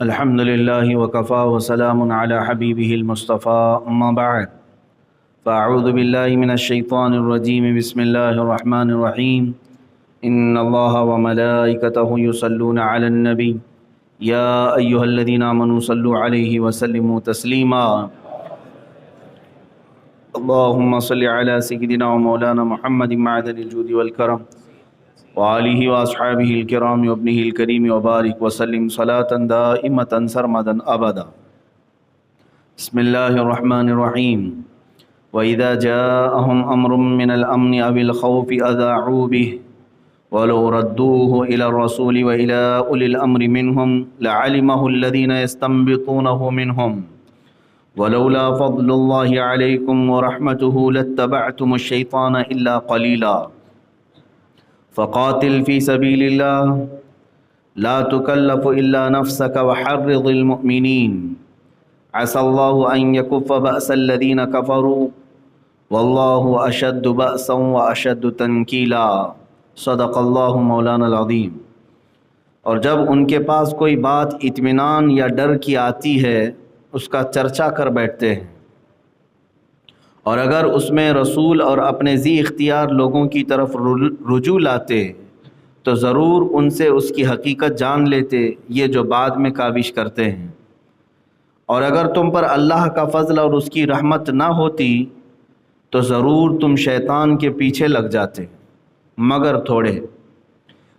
الحمد لله وكفى وسلام على حبيبه المصطفى أما بعد فأعوذ بالله من الشيطان الرجيم بسم الله الرحمن الرحيم إن الله وملائكته يصلون على النبي يا أيها الذين آمنوا صلوا عليه وسلموا تسليما اللهم صل على سيدنا ومولانا محمد معدن الجود والكرم وآلہ وأصحابہ الکرام وابنہ الکریم وبارک وسلم صلاة دائمة سرمدا ابدا۔ بسم اللہ الرحمن الرحیم وإذا جاءهم أمر من الأمن أو الخوف أذاعوا به ولو ردوه إلى الرسول وإلى أولي الأمر منهم لعلمه الذين يستنبطونه منهم ولولا فضل الله عليكم ورحمته لاتبعتم الشيطان إلا قليلا فقاتل في سبيل الله لا تكلف إلا نفسك وحرض المؤمنين عسى الله أن يكف بأس الذين كفروا والله أشد بأسا وأشد تنكيلا صدق الله مولانا العظیم۔ اور جب ان کے پاس کوئی بات اطمینان یا ڈر کی آتی ہے اس کا چرچا کر بیٹھتے ہیں، اور اگر اس میں رسول اور اپنے ذی اختیار لوگوں کی طرف رجوع لاتے تو ضرور ان سے اس کی حقیقت جان لیتے یہ جو بعد میں کاوش کرتے ہیں، اور اگر تم پر اللہ کا فضل اور اس کی رحمت نہ ہوتی تو ضرور تم شیطان کے پیچھے لگ جاتے مگر تھوڑے۔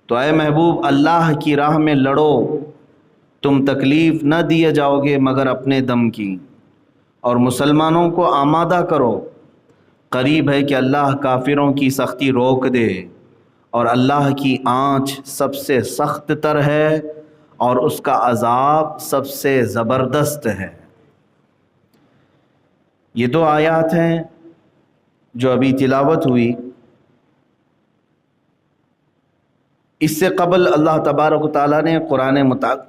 تو اے محبوب اللہ کی راہ میں لڑو، تم تکلیف نہ دیے جاؤ گے مگر اپنے دم کی، اور مسلمانوں کو آمادہ کرو، قریب ہے کہ اللہ کافروں کی سختی روک دے، اور اللہ کی آنچ سب سے سخت تر ہے اور اس کا عذاب سب سے زبردست ہے۔ یہ دو آیات ہیں جو ابھی تلاوت ہوئی۔ اس سے قبل اللہ تبارک و تعالیٰ نے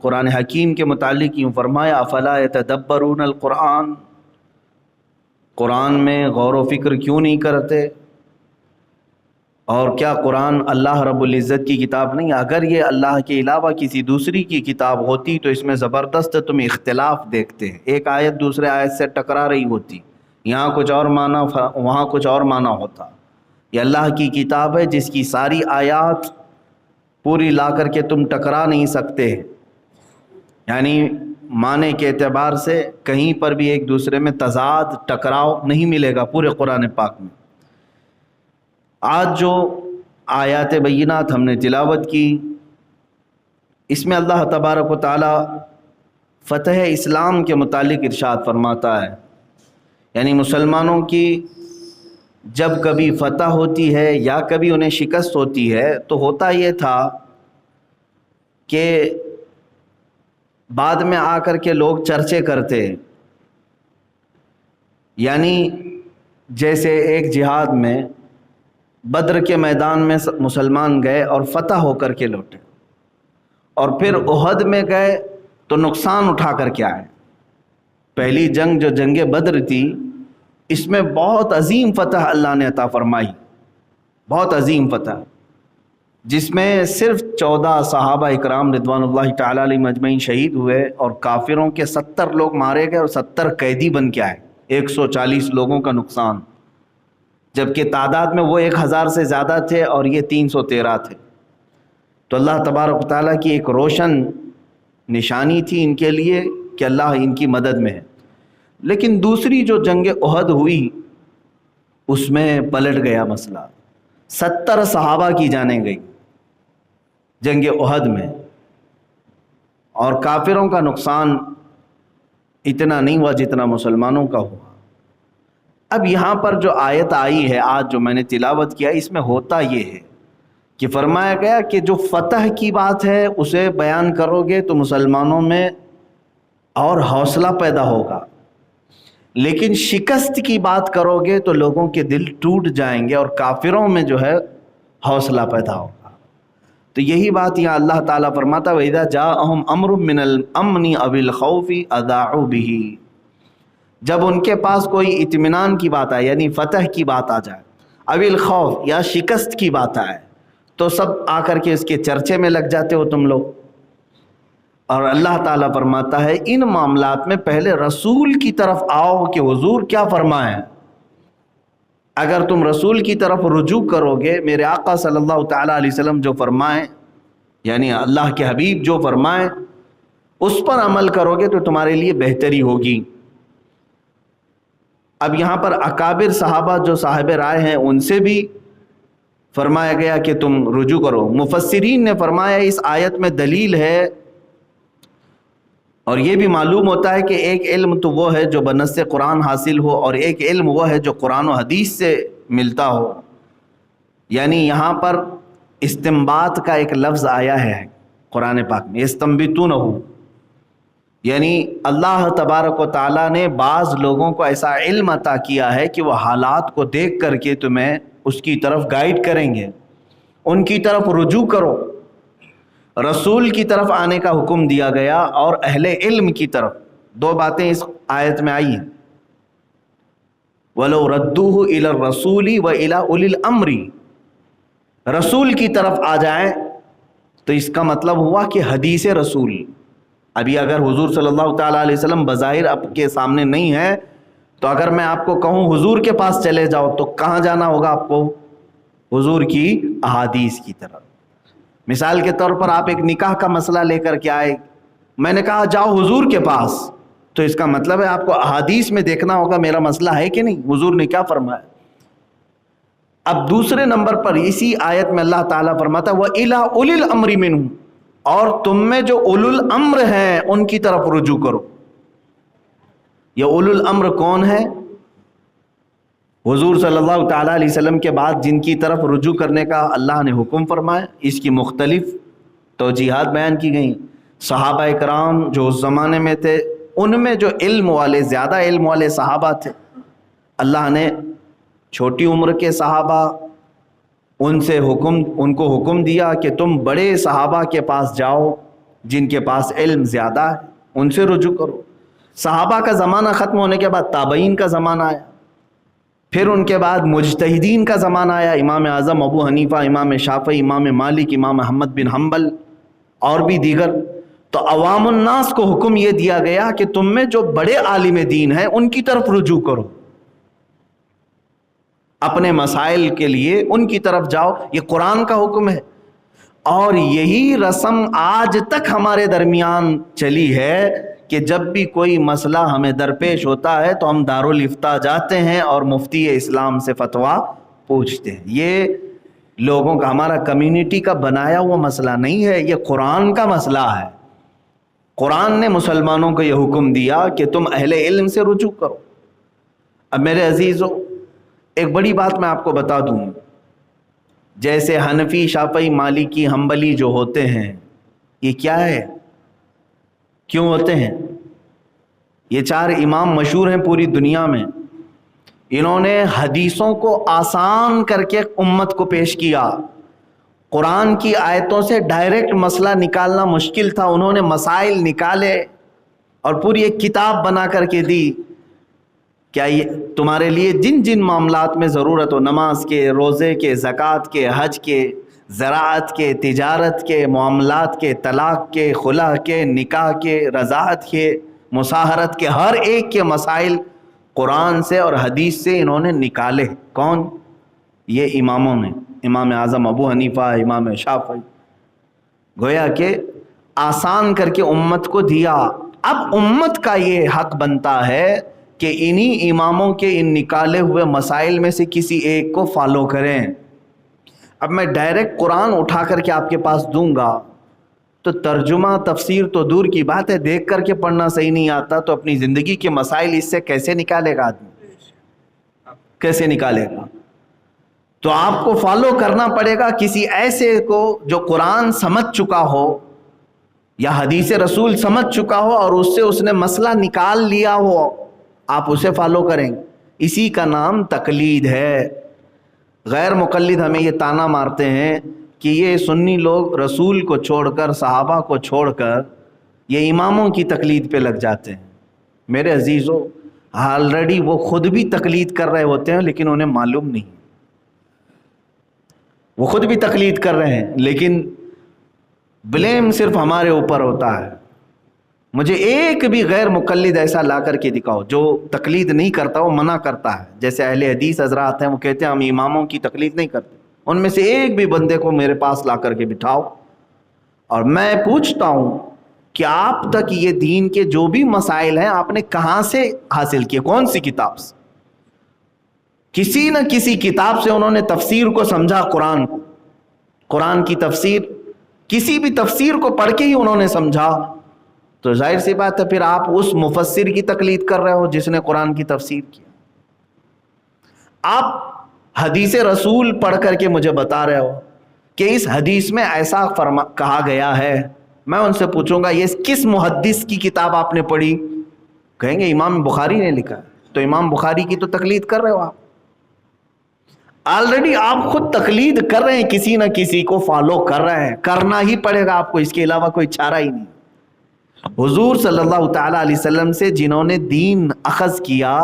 قرآن حکیم کے متعلق یوں فرمایا افلا یتدبرون القرآن، قرآن میں غور و فکر کیوں نہیں کرتے؟ اور کیا قرآن اللہ رب العزت کی کتاب نہیں؟ اگر یہ اللہ کے علاوہ کسی دوسری کی کتاب ہوتی تو اس میں زبردست تم اختلاف دیکھتے ہیں، ایک آیت دوسرے آیت سے ٹکرا رہی ہوتی، یہاں کچھ اور معنی وہاں کچھ اور معنی ہوتا۔ یہ اللہ کی کتاب ہے جس کی ساری آیات پوری لا کر کے تم ٹکرا نہیں سکتے، یعنی معنی کے اعتبار سے کہیں پر بھی ایک دوسرے میں تضاد ٹکراؤ نہیں ملے گا پورے قرآن پاک میں۔ آج جو آیات بینات ہم نے تلاوت کی، اس میں اللہ تبارک و تعالی فتح اسلام کے متعلق ارشاد فرماتا ہے، یعنی مسلمانوں کی جب کبھی فتح ہوتی ہے یا کبھی انہیں شکست ہوتی ہے تو ہوتا یہ تھا کہ بعد میں آ کر کے لوگ چرچے کرتے، یعنی جیسے ایک جہاد میں بدر کے میدان میں مسلمان گئے اور فتح ہو کر کے لوٹے، اور پھر احد میں گئے تو نقصان اٹھا کر کے آئے۔ پہلی جنگ جو جنگ بدر تھی اس میں بہت عظیم فتح اللہ نے عطا فرمائی، بہت عظیم فتح، جس میں صرف 14 صحابہ اکرام رضوان اللہ تعالیٰ علیہم اجمعین شہید ہوئے، اور کافروں کے 70 لوگ مارے گئے اور 70 قیدی بن کے آئے، 140 لوگوں کا نقصان، جبکہ تعداد میں وہ 1000 سے زیادہ تھے اور یہ 313 تھے۔ تو اللہ تبارک و تعالیٰ کی ایک روشن نشانی تھی ان کے لیے کہ اللہ ان کی مدد میں ہے۔ لیکن دوسری جو جنگ احد ہوئی اس میں پلٹ گیا مسئلہ، 70 صحابہ کی جانیں گئی جنگ احد میں، اور کافروں کا نقصان اتنا نہیں ہوا جتنا مسلمانوں کا ہوا۔ اب یہاں پر جو آیت آئی ہے آج جو میں نے تلاوت کیا، اس میں ہوتا یہ ہے کہ فرمایا گیا کہ جو فتح کی بات ہے اسے بیان کرو گے تو مسلمانوں میں اور حوصلہ پیدا ہوگا، لیکن شکست کی بات کرو گے تو لوگوں کے دل ٹوٹ جائیں گے اور کافروں میں جو ہے حوصلہ پیدا ہوگا۔ تو یہی بات یہاں اللہ تعالیٰ فرماتا وَإِذَا جَاءَهُمْ أَمْرٌ مِّنَ الْأَمْنِ أَوِ الْخَوْفِ أَذَاعُوا بِهِ، جب ان کے پاس کوئی اطمینان کی بات آئے یعنی فتح کی بات آ جائے، أَوِ الْخَوْفِ یا شکست کی بات آئے تو سب آ کر کے اس کے چرچے میں لگ جاتے ہو تم لوگ۔ اور اللہ تعالیٰ فرماتا ہے ان معاملات میں پہلے رسول کی طرف آؤ کہ حضور کیا فرمائیں. اگر تم رسول کی طرف رجوع کرو گے، میرے آقا صلی اللہ تعالیٰ علیہ وسلم جو فرمائیں، یعنی اللہ کے حبیب جو فرمائیں اس پر عمل کرو گے تو تمہارے لیے بہتری ہوگی. اب یہاں پر اکابر صحابہ جو صاحب رائے ہیں ان سے بھی فرمایا گیا کہ تم رجوع کرو. مفسرین نے فرمایا اس آیت میں دلیل ہے، اور یہ بھی معلوم ہوتا ہے کہ ایک علم تو وہ ہے جو بنص قرآن حاصل ہو، اور ایک علم وہ ہے جو قرآن و حدیث سے ملتا ہو. یعنی یہاں پر استنباط کا ایک لفظ آیا ہے قرآن پاک میں، یستنبطونہ، یعنی اللہ تبارک و تعالیٰ نے بعض لوگوں کو ایسا علم عطا کیا ہے کہ وہ حالات کو دیکھ کر کے تمہیں اس کی طرف گائیڈ کریں گے. ان کی طرف رجوع کرو. رسول کی طرف آنے کا حکم دیا گیا اور اہل علم کی طرف. دو باتیں اس آیت میں آئی ہیں، وَلَوْ رَدُّوهُ إِلَى الرَّسُولِ وَإِلَى أُولِي الْأَمْرِ، رسول کی طرف آ جائیں تو اس کا مطلب ہوا کہ حدیث رسول. ابھی اگر حضور صلی اللہ تعالیٰ علیہ وسلم بظاہر آپ کے سامنے نہیں ہے تو اگر میں آپ کو کہوں حضور کے پاس چلے جاؤ تو کہاں جانا ہوگا آپ کو؟ حضور کی احادیث کی طرف. مثال کے طور پر آپ ایک نکاح کا مسئلہ لے کر کے آئے، میں نے کہا جاؤ حضور کے پاس، تو اس کا مطلب ہے آپ کو احادیث میں دیکھنا ہوگا میرا مسئلہ ہے کہ نہیں، حضور نے کیا فرمایا. اب دوسرے نمبر پر اسی آیت میں اللہ تعالیٰ فرماتا ہے وَإِلَىٰ أُولِي الْأَمْرِ مِنْهُمْ، اور تم میں جو اولو الامر ہیں ان کی طرف رجوع کرو. یہ اولو الامر کون ہے؟ حضور صلی اللہ تعالیٰ علیہ وسلم کے بعد جن کی طرف رجوع کرنے کا اللہ نے حکم فرمایا، اس کی مختلف توجیحات بیان کی گئیں. صحابہ اکرام جو اس زمانے میں تھے ان میں جو علم والے، زیادہ علم والے صحابہ تھے، اللہ نے چھوٹی عمر کے صحابہ ان کو حکم دیا کہ تم بڑے صحابہ کے پاس جاؤ جن کے پاس علم زیادہ ہے، ان سے رجوع کرو. صحابہ کا زمانہ ختم ہونے کے بعد تابعین کا زمانہ آیا، پھر ان کے بعد مجتہدین کا زمانہ آیا، امام اعظم ابو حنیفہ، امام شافعی، امام مالک، امام احمد بن حنبل اور بھی دیگر. تو عوام الناس کو حکم یہ دیا گیا کہ تم میں جو بڑے عالم دین ہیں ان کی طرف رجوع کرو، اپنے مسائل کے لیے ان کی طرف جاؤ. یہ قرآن کا حکم ہے، اور یہی رسم آج تک ہمارے درمیان چلی ہے کہ جب بھی کوئی مسئلہ ہمیں درپیش ہوتا ہے تو ہم دارالافتاء جاتے ہیں اور مفتی اسلام سے فتویٰ پوچھتے ہیں. یہ لوگوں کا، ہمارا کمیونٹی کا بنایا ہوا مسئلہ نہیں ہے، یہ قرآن کا مسئلہ ہے. قرآن نے مسلمانوں کو یہ حکم دیا کہ تم اہل علم سے رجوع کرو. اب میرے عزیزو، ایک بڑی بات میں آپ کو بتا دوں، جیسے حنفی، شافعی، مالکی، حنبلی جو ہوتے ہیں، یہ کیا ہے، کیوں ہوتے ہیں؟ یہ چار امام مشہور ہیں پوری دنیا میں. انہوں نے حدیثوں کو آسان کر کے امت کو پیش کیا. قرآن کی آیتوں سے ڈائریکٹ مسئلہ نکالنا مشکل تھا، انہوں نے مسائل نکالے اور پوری ایک کتاب بنا کر کے دی. کیا یہ تمہارے لیے جن جن معاملات میں ضرورت ہو، نماز کے، روزے کے، زکوٰۃ کے، حج کے، زراعت کے، تجارت کے، معاملات کے، طلاق کے، خلع کے، نکاح کے، رضاعت کے، مصاہرت کے، ہر ایک کے مسائل قرآن سے اور حدیث سے انہوں نے نکالے. کون؟ یہ اماموں نے، امام اعظم ابو حنیفہ، امام شافعی. گویا کہ آسان کر کے امت کو دیا. اب امت کا یہ حق بنتا ہے کہ انہی اماموں کے ان نکالے ہوئے مسائل میں سے کسی ایک کو فالو کریں. اب میں ڈائریکٹ قرآن اٹھا کر کے آپ کے پاس دوں گا تو ترجمہ تفسیر تو دور کی بات ہے، دیکھ کر کے پڑھنا صحیح نہیں آتا تو اپنی زندگی کے مسائل اس سے کیسے نکالے گا آدمی؟ کیسے نکالے گا؟ تو آپ کو فالو کرنا پڑے گا کسی ایسے کو جو قرآن سمجھ چکا ہو یا حدیث رسول سمجھ چکا ہو اور اس سے اس نے مسئلہ نکال لیا ہو، آپ اسے فالو کریں. اسی کا نام تقلید ہے. غیر مقلد ہمیں یہ طعنہ مارتے ہیں کہ یہ سنی لوگ رسول کو چھوڑ کر، صحابہ کو چھوڑ کر یہ اماموں کی تقلید پہ لگ جاتے ہیں. میرے عزیزو، آلریڈی وہ خود بھی تقلید کر رہے ہوتے ہیں لیکن انہیں معلوم نہیں. وہ خود بھی تقلید کر رہے ہیں لیکن بلیم صرف ہمارے اوپر ہوتا ہے. مجھے ایک بھی غیر مقلد ایسا لا کر کے دکھاؤ جو تقلید نہیں کرتا، وہ منع کرتا ہے. جیسے اہل حدیث حضرات ہیں، وہ کہتے ہیں ہم اماموں کی تقلید نہیں کرتے. ان میں سے ایک بھی بندے کو میرے پاس لا کر کے بٹھاؤ، اور میں پوچھتا ہوں کہ آپ تک یہ دین کے جو بھی مسائل ہیں آپ نے کہاں سے حاصل کیے، کون سی کتاب سے؟ کسی نہ کسی کتاب سے انہوں نے تفسیر کو سمجھا، قرآن کو، قرآن کی تفسیر، کسی بھی تفسیر کو پڑھ کے ہی انہوں نے سمجھا. تو ظاہر سی بات ہے پھر آپ اس مفسر کی تقلید کر رہے ہو جس نے قرآن کی تفسیر کی. آپ حدیث رسول پڑھ کر کے مجھے بتا رہے ہو کہ اس حدیث میں ایسا کہا گیا ہے. میں ان سے پوچھوں گا یہ کس محدث کی کتاب آپ نے پڑھی؟ کہیں گے امام بخاری نے لکھا ہے. تو امام بخاری کی تو تقلید کر رہے ہو آپ. آلریڈی آپ خود تقلید کر رہے ہیں، کسی نہ کسی کو فالو کر رہے ہیں، کرنا ہی پڑے گا آپ کو، اس کے علاوہ کوئی چارہ ہی نہیں. حضور صلی اللہ تعالیٰ علیہ وسلم سے جنہوں نے دین اخذ کیا،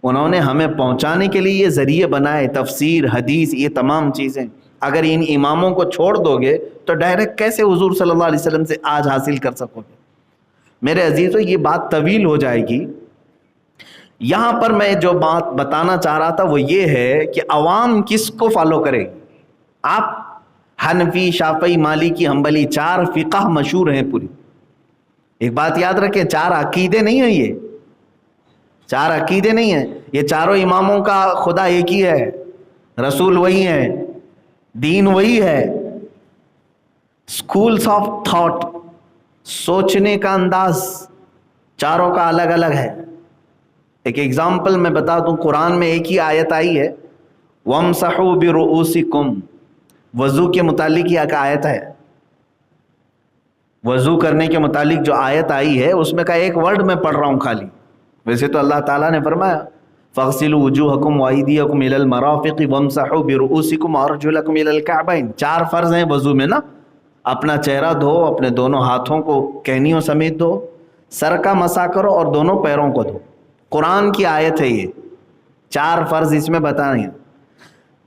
انہوں نے ہمیں پہنچانے کے لیے یہ ذریعے بنائے، تفسیر، حدیث، یہ تمام چیزیں. اگر ان اماموں کو چھوڑ دو گے تو ڈائریکٹ کیسے حضور صلی اللہ علیہ وسلم سے آج حاصل کر سکو گے؟ میرے عزیزو، یہ بات طویل ہو جائے گی. یہاں پر میں جو بات بتانا چاہ رہا تھا وہ یہ ہے کہ عوام کس کو فالو کرے. آپ حنفی، شافعی، مالکی، حنبلی، 4 فقہ مشہور ہیں پوری. ایک بات یاد رکھیں، 4 عقیدے نہیں ہیں، یہ 4 عقیدے نہیں ہیں. یہ چاروں اماموں کا خدا ایک ہی ہے، رسول وہی ہے، دین وہی ہے. سکولز آف تھاٹ، سوچنے کا انداز چاروں کا الگ الگ ہے. ایک ایگزامپل میں بتا دوں، قرآن میں ایک ہی آیت آئی ہے، وَامْسَحُوا بِرُؤُوسِكُمْ، وضو کے متعلق یہ ایک آیت ہے. وضو کرنے کے متعلق جو آیت آئی ہے اس میں کا ایک ورڈ میں پڑھ رہا ہوں خالی. ویسے تو اللہ تعالیٰ نے فرمایا فَاغْسِلُوا وُجُوهَكُمْ وَأَيْدِيَكُمْ إِلَى الْمَرَافِقِ وَامْسَحُوا بِرُؤُوسِكُمْ وَأَرْجُلَكُمْ إِلَى الْكَعْبَيْنِ. 4 فرض ہیں وضو میں نا. اپنا چہرہ دھو، اپنے دونوں ہاتھوں کو کہنیوں سمیت دھو، سر کا مسح کرو اور دونوں پیروں کو دھو. قرآن کی آیت ہے یہ، 4 فرض اس میں بتائیں.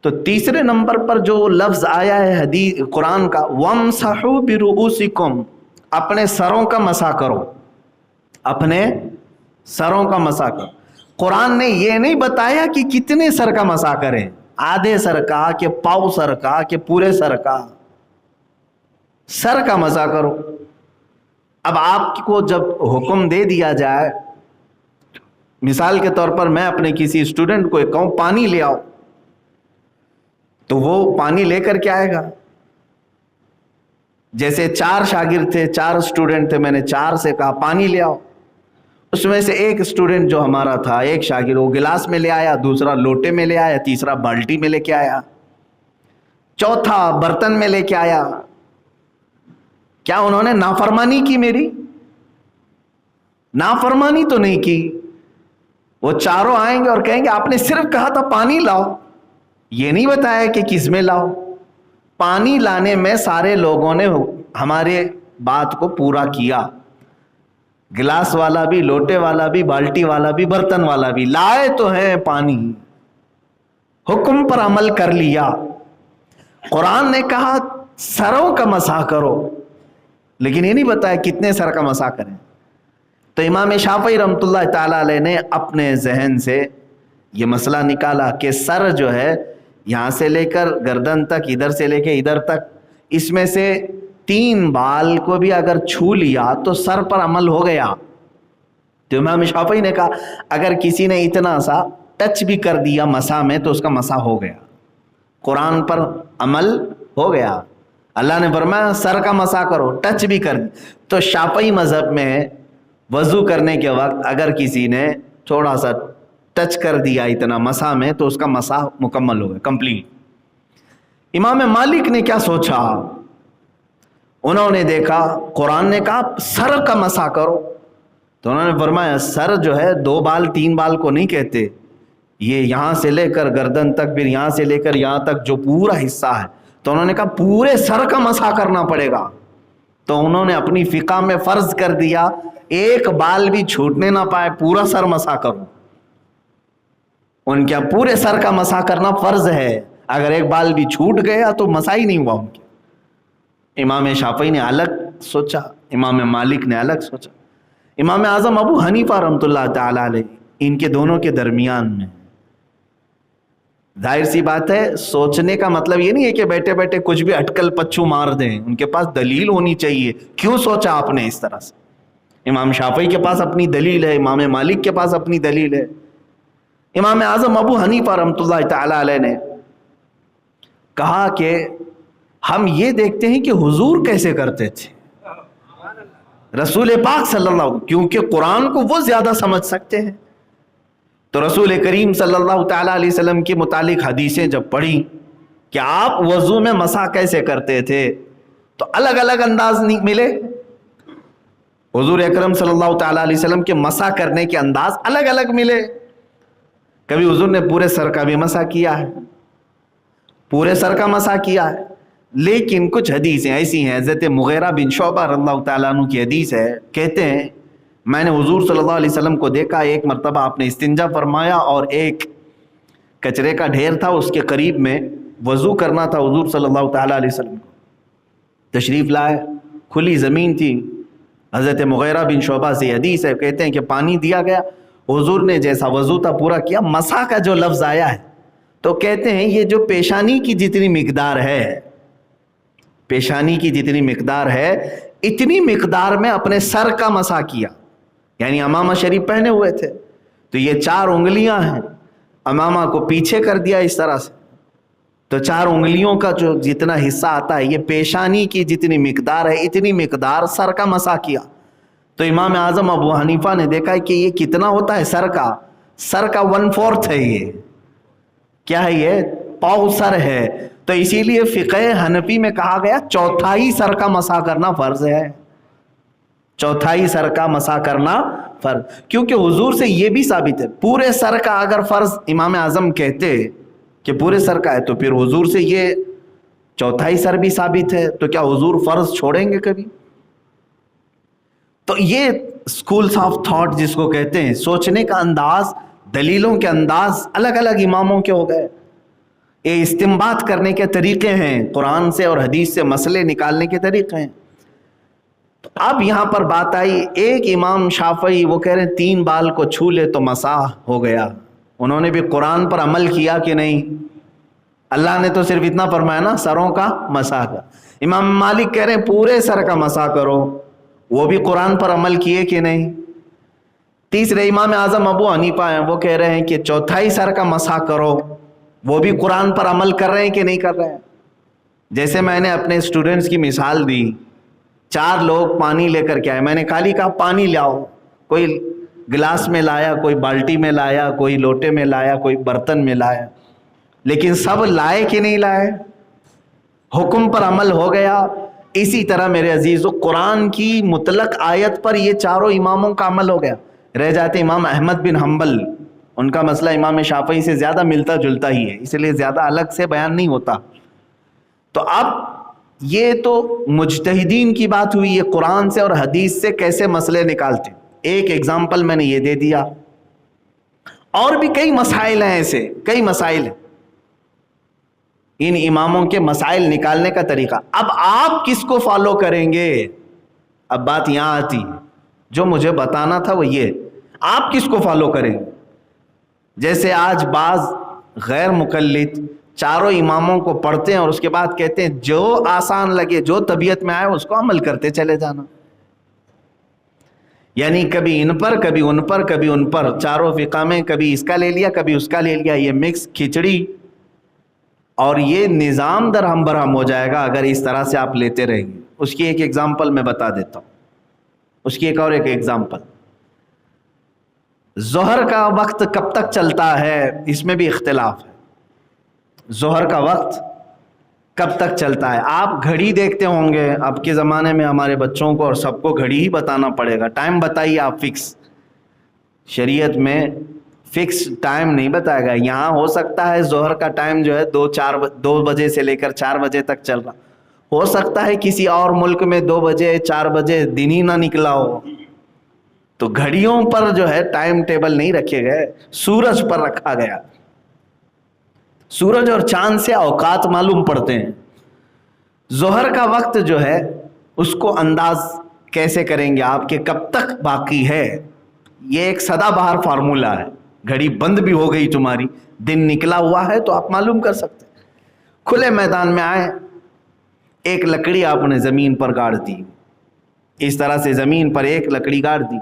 تو تیسرے نمبر پر جو لفظ آیا ہے حدیث قرآن کا، وَامْسَحُوا بِرُؤُوسِكُمْ، اپنے سروں کا مسح کرو، اپنے سروں کا مسح کرو. قرآن نے یہ نہیں بتایا کہ کتنے سر کا مسح کریں، آدھے سر کا کہ پاؤ سر کا کہ پورے سر کا. سر کا مسح کرو. اب آپ کو جب حکم دے دیا جائے، مثال کے طور پر میں اپنے کسی اسٹوڈنٹ کو کہوں پانی لے آؤ، تو وہ پانی لے کر کے آئے گا. جیسے 4 شاگرد تھے، 4 اسٹوڈنٹ تھے، میں نے 4 سے کہا پانی لے آؤ. اس میں سے ایک اسٹوڈنٹ جو ہمارا تھا، ایک شاگرد، وہ گلاس میں لے آیا، دوسرا لوٹے میں لے آیا، تیسرا بالٹی میں لے کے آیا، چوتھا برتن میں لے کے آیا. کیا انہوں نے نافرمانی کی؟ میری نافرمانی تو نہیں کی. وہ چاروں آئیں گے اور کہیں گے آپ نے صرف کہا تھا پانی لاؤ، یہ نہیں بتایا کہ کس میں لاؤ. پانی لانے میں سارے لوگوں نے ہمارے بات کو پورا کیا، گلاس والا بھی، لوٹے والا بھی، بالٹی والا بھی، برتن والا بھی، لائے تو ہیں پانی، حکم پر عمل کر لیا. قرآن نے کہا سروں کا مسح کرو، لیکن یہ نہیں بتایا کتنے سر کا مسح کریں. تو امام شافعی رحمۃ اللہ تعالیٰ علیہ نے اپنے ذہن سے یہ مسئلہ نکالا کہ سر جو ہے یہاں سے لے کر گردن تک، ادھر سے لے کے ادھر تک، اس میں سے 3 بال کو بھی اگر چھو لیا تو سر پر عمل ہو گیا. تو امام شافعی نے کہا اگر کسی نے اتنا سا ٹچ بھی کر دیا مسح میں تو اس کا مسح ہو گیا، قرآن پر عمل ہو گیا. اللہ نے فرمایا سر کا مسح کرو، ٹچ بھی کر. تو شافعی مذہب میں وضو کرنے کے وقت اگر کسی نے تھوڑا سا ٹچ کر دیا اتنا مسح میں تو اس کا مسح مکمل ہو گیا، کمپلیٹ. امام مالک نے کیا سوچا؟ انہوں نے دیکھا قرآن نے کہا سر کا مسح کرو، تو انہوں نے فرمایا سر جو ہے 2 بال 3 بال کو نہیں کہتے، یہ یہاں سے لے کر گردن تک، پھر یہاں سے لے کر یہاں تک جو پورا حصہ ہے، تو انہوں نے کہا پورے سر کا مسح کرنا پڑے گا. تو انہوں نے اپنی فقہ میں فرض کر دیا ایک بال بھی چھوٹنے نہ پائے، پورا سر مسح کرو. ان کے پورے سر کا مسح کرنا فرض ہے، اگر ایک بال بھی چھوٹ گیا تو مسح ہی نہیں ہوا ان کے. امام شافعی نے الگ سوچا، امام مالک نے الگ سوچا. امام اعظم ابو حنیفہ رحمۃ اللہ تعالی علیہ ان کے دونوں کے درمیان میں. ظاہر سی بات ہے سوچنے کا مطلب یہ نہیں ہے کہ بیٹھے بیٹھے کچھ بھی اٹکل پچھو مار دیں. ان کے پاس دلیل ہونی چاہیے کیوں سوچا آپ نے اس طرح سے. امام شافعی کے پاس اپنی دلیل ہے, امام مالک کے پاس اپنی دلیل ہے. امام اعظم ابو حنیفہ رحمۃ اللہ تعالی علیہ نے کہا کہ ہم یہ دیکھتے ہیں کہ حضور کیسے کرتے تھے, رسول پاک صلی اللہ علیہ وسلم, کیونکہ قرآن کو وہ زیادہ سمجھ سکتے ہیں. تو رسول کریم صلی اللہ تعالیٰ علیہ وسلم کے متعلق حدیثیں جب پڑھی کہ آپ وضو میں مسح کیسے کرتے تھے تو الگ الگ انداز ملے. حضور اکرم صلی اللہ تعالیٰ علیہ وسلم کے مسح کرنے کے انداز الگ الگ ملے. کبھی حضور نے پورے سر کا بھی مسح کیا ہے, پورے سر کا مسح کیا ہے, لیکن کچھ حدیثیں ایسی ہیں, حضرت مغیرہ بن شعبہ رضی اللہ تعالیٰ عنہ کی حدیث ہے, کہتے ہیں میں نے حضور صلی اللہ علیہ وسلم کو دیکھا, ایک مرتبہ آپ نے استنجا فرمایا اور ایک کچرے کا ڈھیر تھا اس کے قریب میں وضو کرنا تھا. حضور صلی اللہ تعالیٰ علیہ وسلم کو تشریف لائے, کھلی زمین تھی. حضرت مغیرہ بن شعبہ سے حدیث ہے, کہتے ہیں کہ پانی دیا گیا, حضور نے جیسا وضو تھا پورا کیا. مسح کا جو لفظ آیا ہے تو کہتے ہیں یہ جو پیشانی کی جتنی مقدار ہے, پیشانی کی جتنی مقدار ہے اتنی مقدار میں اپنے سر کا مسح کیا. یعنی امامہ شریف پہنے ہوئے تھے تو یہ 4 انگلیاں ہیں, امامہ کو پیچھے کر دیا اس طرح سے, تو 4 انگلیوں کا جو جتنا حصہ آتا ہے یہ پیشانی کی جتنی مقدار ہے اتنی مقدار سر کا مسح کیا. تو امام اعظم ابو حنیفہ نے دیکھا کہ یہ کتنا ہوتا ہے سر کا 1/4 ہے. یہ کیا ہے, یہ پاؤ سر ہے. تو اسی لیے فقہ حنفی میں کہا گیا 1/4 سر کا مسح کرنا فرض ہے, 1/4 سر کا مسح کرنا فرض, کیونکہ حضور سے یہ بھی ثابت ہے. پورے سر کا اگر فرض امام اعظم کہتے کہ پورے سر کا ہے تو پھر حضور سے یہ 1/4 سر بھی ثابت ہے, تو کیا حضور فرض چھوڑیں گے کبھی؟ تو یہ اسکولس آف تھاٹ جس کو کہتے ہیں, سوچنے کا انداز, دلیلوں کے انداز الگ الگ اماموں کے ہو گئے. یہ استنباط کرنے کے طریقے ہیں, قرآن سے اور حدیث سے مسئلے نکالنے کے طریقے ہیں. تو اب یہاں پر بات آئی, ایک امام شافعی وہ کہہ رہے ہیں 3 بال کو چھو لے تو مسح ہو گیا. انہوں نے بھی قرآن پر عمل کیا کہ نہیں؟ اللہ نے تو صرف اتنا فرمایا نا سروں کا مسح کا. امام مالک کہہ رہے ہیں پورے سر کا مسح کرو, وہ بھی قرآن پر عمل کیے کہ نہیں؟ تیسرے امام اعظم ابو حنیفہ ہیں, وہ کہہ رہے ہیں کہ 1/4 سر کا مسح کرو, وہ بھی قرآن پر عمل کر رہے ہیں کہ نہیں کر رہے ہیں؟ جیسے میں نے اپنے اسٹوڈنٹس کی مثال دی, 4 لوگ پانی لے کر کے آئے, میں نے خالی کہا پانی لاؤ, کوئی گلاس میں لایا, کوئی بالٹی میں لایا, کوئی لوٹے میں لایا, کوئی برتن میں لایا, لیکن سب لائے کہ نہیں لائے؟ حکم پر عمل ہو گیا. اسی طرح میرے عزیزو قرآن کی مطلق آیت پر یہ 4 اماموں کا عمل ہو گیا. رہ جاتے امام احمد بن حنبل, ان کا مسئلہ امام شافعی سے زیادہ ملتا جلتا ہی ہے, اس لیے زیادہ الگ سے بیان نہیں ہوتا. تو اب یہ تو مجتہدین کی بات ہوئی, یہ قرآن سے اور حدیث سے کیسے مسئلے نکالتے. ایک ایگزامپل میں نے یہ دے دیا, اور بھی کئی مسائل ہیں, ایسے کئی مسائل ہیں. ان اماموں کے مسائل نکالنے کا طریقہ. اب آپ کس کو فالو کریں گے؟ اب بات یہاں آتی ہے, جو مجھے بتانا تھا وہ یہ, آپ کس کو فالو کریں گے؟ جیسے آج بعض غیر مقلد 4 اماموں کو پڑھتے ہیں اور اس کے بعد کہتے ہیں جو آسان لگے, جو طبیعت میں آئے اس کو عمل کرتے چلے جانا. یعنی کبھی ان پر, کبھی ان پر, کبھی ان پر, 4 فقہ میں کبھی اس کا لے لیا, کبھی اس کا لے لیا, یہ مکس کھچڑی. اور یہ نظام درہم برہم ہو جائے گا اگر اس طرح سے آپ لیتے رہیں گے. اس کی ایک ایگزامپل میں بتا دیتا ہوں, اس کی ایک اور ایک ایگزامپل. ظہر کا وقت کب تک چلتا ہے, اس میں بھی اختلاف ہے. ظہر کا وقت کب تک چلتا ہے؟ آپ گھڑی دیکھتے ہوں گے, اب کے زمانے میں ہمارے بچوں کو اور سب کو گھڑی ہی بتانا پڑے گا. ٹائم بتائیے آپ فکس, شریعت میں فکس ٹائم نہیں بتائے گا. یہاں ہو سکتا ہے ظہر کا ٹائم جو ہے 2 بجے سے لے کر 4 بجے تک چل رہا, ہو سکتا ہے کسی اور ملک میں 2 بجے 4 بجے دن ہی نہ نکلا ہو. تو گھڑیوں پر جو ہے ٹائم ٹیبل نہیں رکھے گئے, سورج پر رکھا گیا. سورج اور چاند سے اوقات معلوم پڑتے ہیں. ظہر کا وقت جو ہے اس کو انداز کیسے کریں گے آپ کے کب تک باقی ہے، یہ ایک سدا بہار فارمولہ ہے. گھڑی بند بھی ہو گئی تمہاری، دن نکلا ہوا ہے تو آپ معلوم کر سکتے. کھلے میدان میں آئے، ایک لکڑی آپ نے زمین پر گاڑ دی، اس طرح سے زمین پر ایک لکڑی گاڑ دی.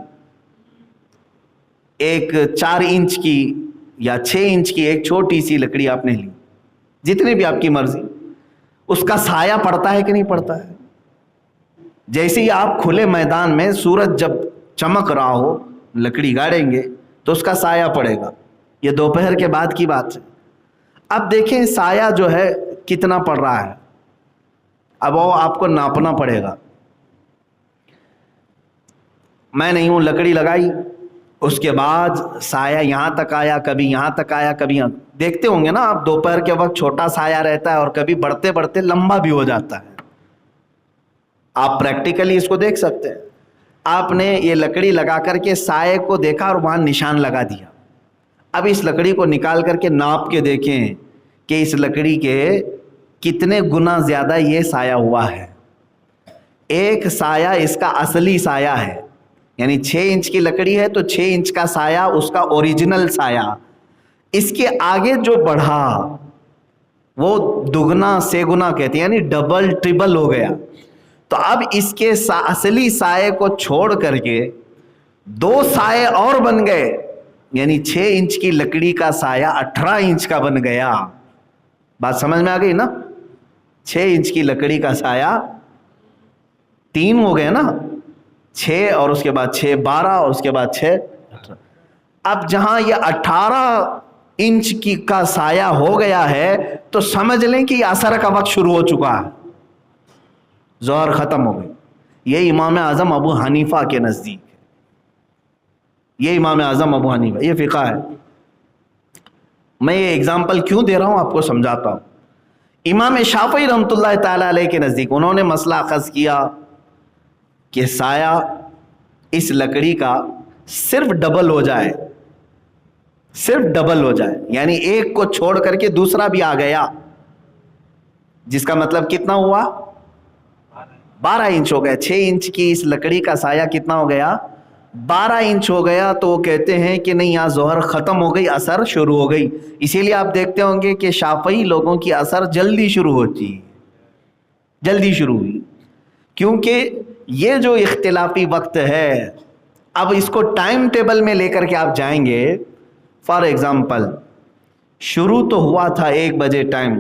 ایک 4 انچ کی یا 6 انچ کی ایک چھوٹی سی لکڑی آپ نے لی، جتنی بھی آپ کی مرضی. اس کا سایہ پڑتا ہے کہ نہیں پڑتا ہے؟ جیسے ہی آپ کھلے میدان میں سورج جب چمک رہا ہو لکڑی گاڑیں گے تو اس کا سایہ پڑے گا. یہ دوپہر کے بعد کی بات ہے. اب دیکھیں سایہ جو ہے کتنا پڑ رہا ہے، اب وہ آپ کو ناپنا پڑے گا. میں نہیں ہوں، لکڑی لگائی، اس کے بعد سایہ یہاں تک آیا، کبھی یہاں تک آیا، کبھی یہاں. دیکھتے ہوں گے نا آپ، دوپہر کے وقت چھوٹا سایہ رہتا ہے اور کبھی بڑھتے بڑھتے لمبا بھی ہو جاتا ہے. آپ پریکٹیکلی اس کو دیکھ سکتے ہیں. آپ نے یہ لکڑی لگا کر کے سائے کو دیکھا اور وہاں نشان لگا دیا. اب اس لکڑی کو نکال کر کے ناپ کے دیکھیں کہ اس لکڑی کے کتنے گنا زیادہ یہ سایہ ہوا ہے. ایک سایہ اس کا اصلی سایہ ہے، یعنی 6 انچ کی لکڑی ہے تو 6 انچ کا سایہ اس کا اوریجنل سایہ. اس کے آگے جو بڑھا وہ دگنا سے گنا کہتے ہیں، یعنی ڈبل ٹریبل ہو گیا. تو اب اس کے اصلی سائے کو چھوڑ کر کے 2 سائے اور بن گئے، یعنی 6 انچ کی لکڑی کا سایہ 18 انچ کا بن گیا. بات سمجھ میں آ گئی نا؟ 6 انچ کی لکڑی کا سایہ 3 ہو گیا نا، 6 اور اس کے بعد 6 12 اور اس کے بعد 6 18. اب جہاں یہ 18 انچ کی کا سایہ ہو گیا ہے تو سمجھ لیں کہ یہ عصر کا وقت شروع ہو چکا ہے، ظہر ختم ہو گئی. یہ امام اعظم ابو حنیفہ کے نزدیک ہے، یہ امام اعظم ابو حنیفہ، یہ فقہ ہے. میں یہ اگزامپل کیوں دے رہا ہوں آپ کو سمجھاتا ہوں. امام شافعی رحمۃ اللہ تعالی علیہ کے نزدیک انہوں نے مسئلہ اخذ کیا کہ سایہ اس لکڑی کا صرف ڈبل ہو جائے، صرف ڈبل ہو جائے، یعنی ایک کو چھوڑ کر کے دوسرا بھی آ گیا، جس کا مطلب کتنا ہوا؟ 12 انچ ہو گیا. 6 انچ کی اس لکڑی کا سایہ کتنا ہو گیا؟ 12 انچ ہو گیا. تو وہ کہتے ہیں کہ نہیں، یہاں ظہر ختم ہو گئی، عصر شروع ہو گئی. اسی لیے آپ دیکھتے ہوں گے کہ شافعی لوگوں کی عصر جلدی شروع ہوتی، جلدی شروع ہوئی، کیونکہ یہ جو اختلافی وقت ہے، اب اس کو ٹائم ٹیبل میں لے کر کے آپ جائیں گے. فار ایگزامپل شروع تو ہوا تھا 1 بجے ٹائم،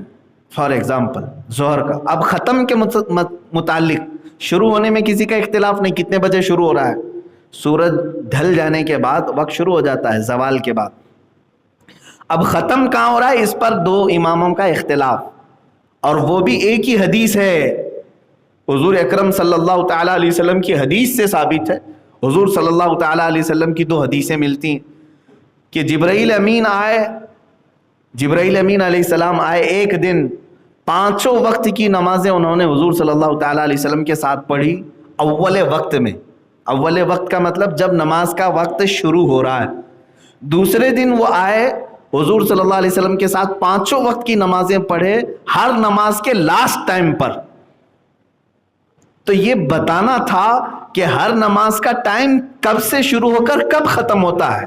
فار ایگزامپل ظہر کا. اب ختم کے متعلق شروع ہونے میں کسی کا اختلاف نہیں، کتنے بجے شروع ہو رہا ہے. سورج ڈھل جانے کے بعد وقت شروع ہو جاتا ہے، زوال کے بعد. اب ختم کہاں ہو رہا ہے، اس پر 2 اماموں کا اختلاف، اور وہ بھی ایک ہی حدیث ہے. حضور اکرم صلی اللہ تعالیٰ علیہ وسلم کی حدیث سے ثابت ہے. حضور صلی اللہ تعالیٰ علیہ وسلم کی 2 حدیثیں ملتی ہیں کہ جبرائیل امین آئے، جبرائیل امین علیہ السلام آئے ایک دن، 5 وقت کی نمازیں انہوں نے حضور صلی اللہ تعالیٰ علیہ وسلم کے ساتھ پڑھی اول وقت میں. اول وقت کا مطلب جب نماز کا وقت شروع ہو رہا ہے. دوسرے دن وہ آئے حضور صلی اللہ علیہ وسلم کے ساتھ 5 وقت کی نمازیں پڑھے، ہر نماز کے لاسٹ ٹائم پر. تو یہ بتانا تھا کہ ہر نماز کا ٹائم کب سے شروع ہو کر کب ختم ہوتا ہے.